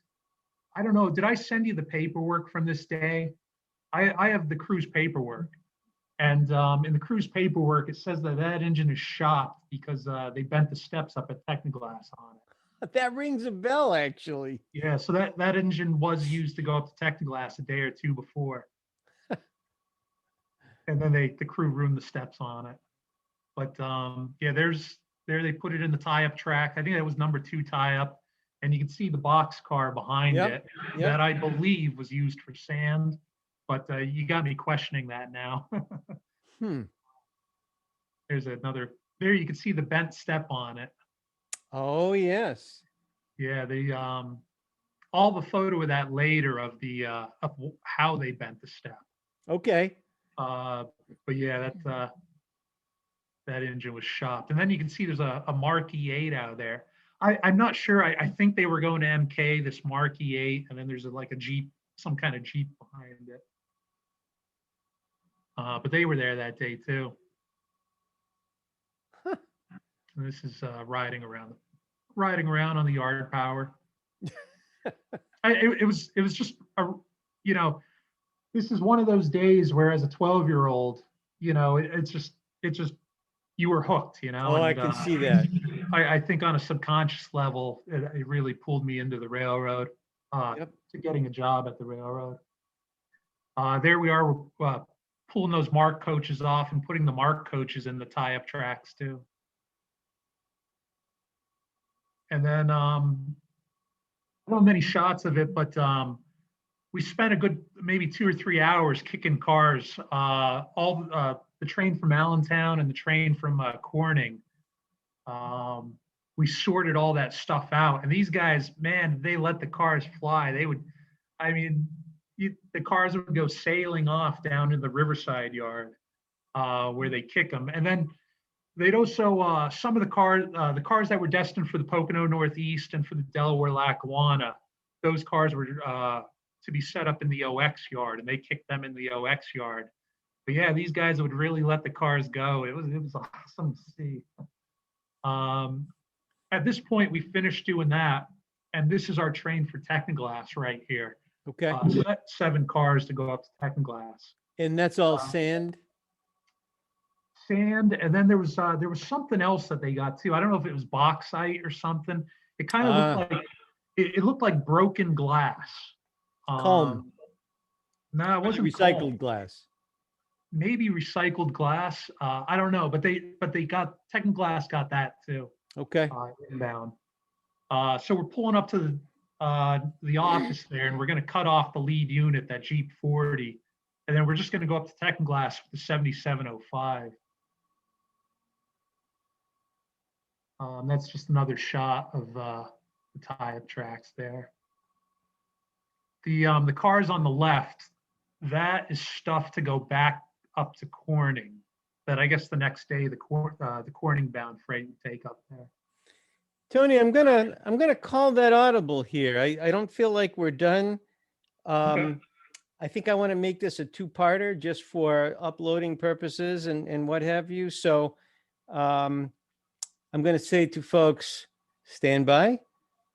I don't know. Did I send you the paperwork from this day? I have the cruise paperwork. And in the cruise paperwork, it says that engine is shopped because they bent the steps up at Technoglass on it. That rings a bell, actually. Yeah, so that engine was used to go up to Technoglass a day or two before. And then the crew ruined the steps on it. But yeah, there they put it in the tie-up track. I think that was number 2 tie-up. And you can see the box car behind it that I believe was used for sand. But you got me questioning that now. There's another, there you can see the bent step on it. Oh, yes. Yeah, all the photo of that later of of how they bent the step. Okay. But yeah, that engine was shopped. And then you can see there's a Mark E8 out there. I'm not sure. I think they were going to MK, this Mark E8, and then there's like a Jeep, some kind of Jeep behind it. But they were there that day too. Huh. And this is riding around on the yard power. It was just this is one of those days where as a 12-year-old, it's just you were hooked, Oh, I can see that. I think on a subconscious level, it really pulled me into the railroad, to getting a job at the railroad. There we are, pulling those Mark coaches off and putting the Mark coaches in the tie-up tracks too. And then I don't have many shots of it, but we spent a good maybe 2 or 3 hours kicking cars. The train from Allentown and the train from Corning. We sorted all that stuff out, and these guys, man, they let the cars fly. They would, the cars would go sailing off down in the Riverside yard where they kick them, and then they'd also some of the cars that were destined for the Pocono Northeast and for the Delaware Lackawanna, those cars were to be set up in the OX yard, and they kicked them in the OX yard. But yeah, these guys would really let the cars go. It was awesome to see. At this point, we finished doing that, and this is our train for Technoglass right here. Okay. So that's 7 cars to go up to Technoglass. And that's all sand? Sand, and then there was something else that they got too. I don't know if it was bauxite or something. It kind of looked like it looked like broken glass. Calm. No, it wasn't recycled calm. glass. Maybe recycled glass. I don't know, but they got Technoglass got that too. Okay. Inbound. So we're pulling up to the office there, and we're going to cut off the lead unit, that Jeep 40, and then we're just going to go up to Technoglass with the 7705. That's just another shot of the tie-up tracks there. The cars on the left, that is stuff to go back up to Corning. That I guess the next day the Corning bound freight would take up there. Tony, I'm gonna call that audible here. I don't feel like we're done. Okay. I think I want to make this a two-parter just for uploading purposes and what have you. So I'm going to say to folks, stand by.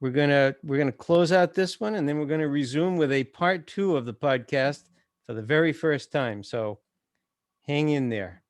We're gonna close out this one, and then we're going to resume with a part 2 of the podcast for the very first time. So hang in there.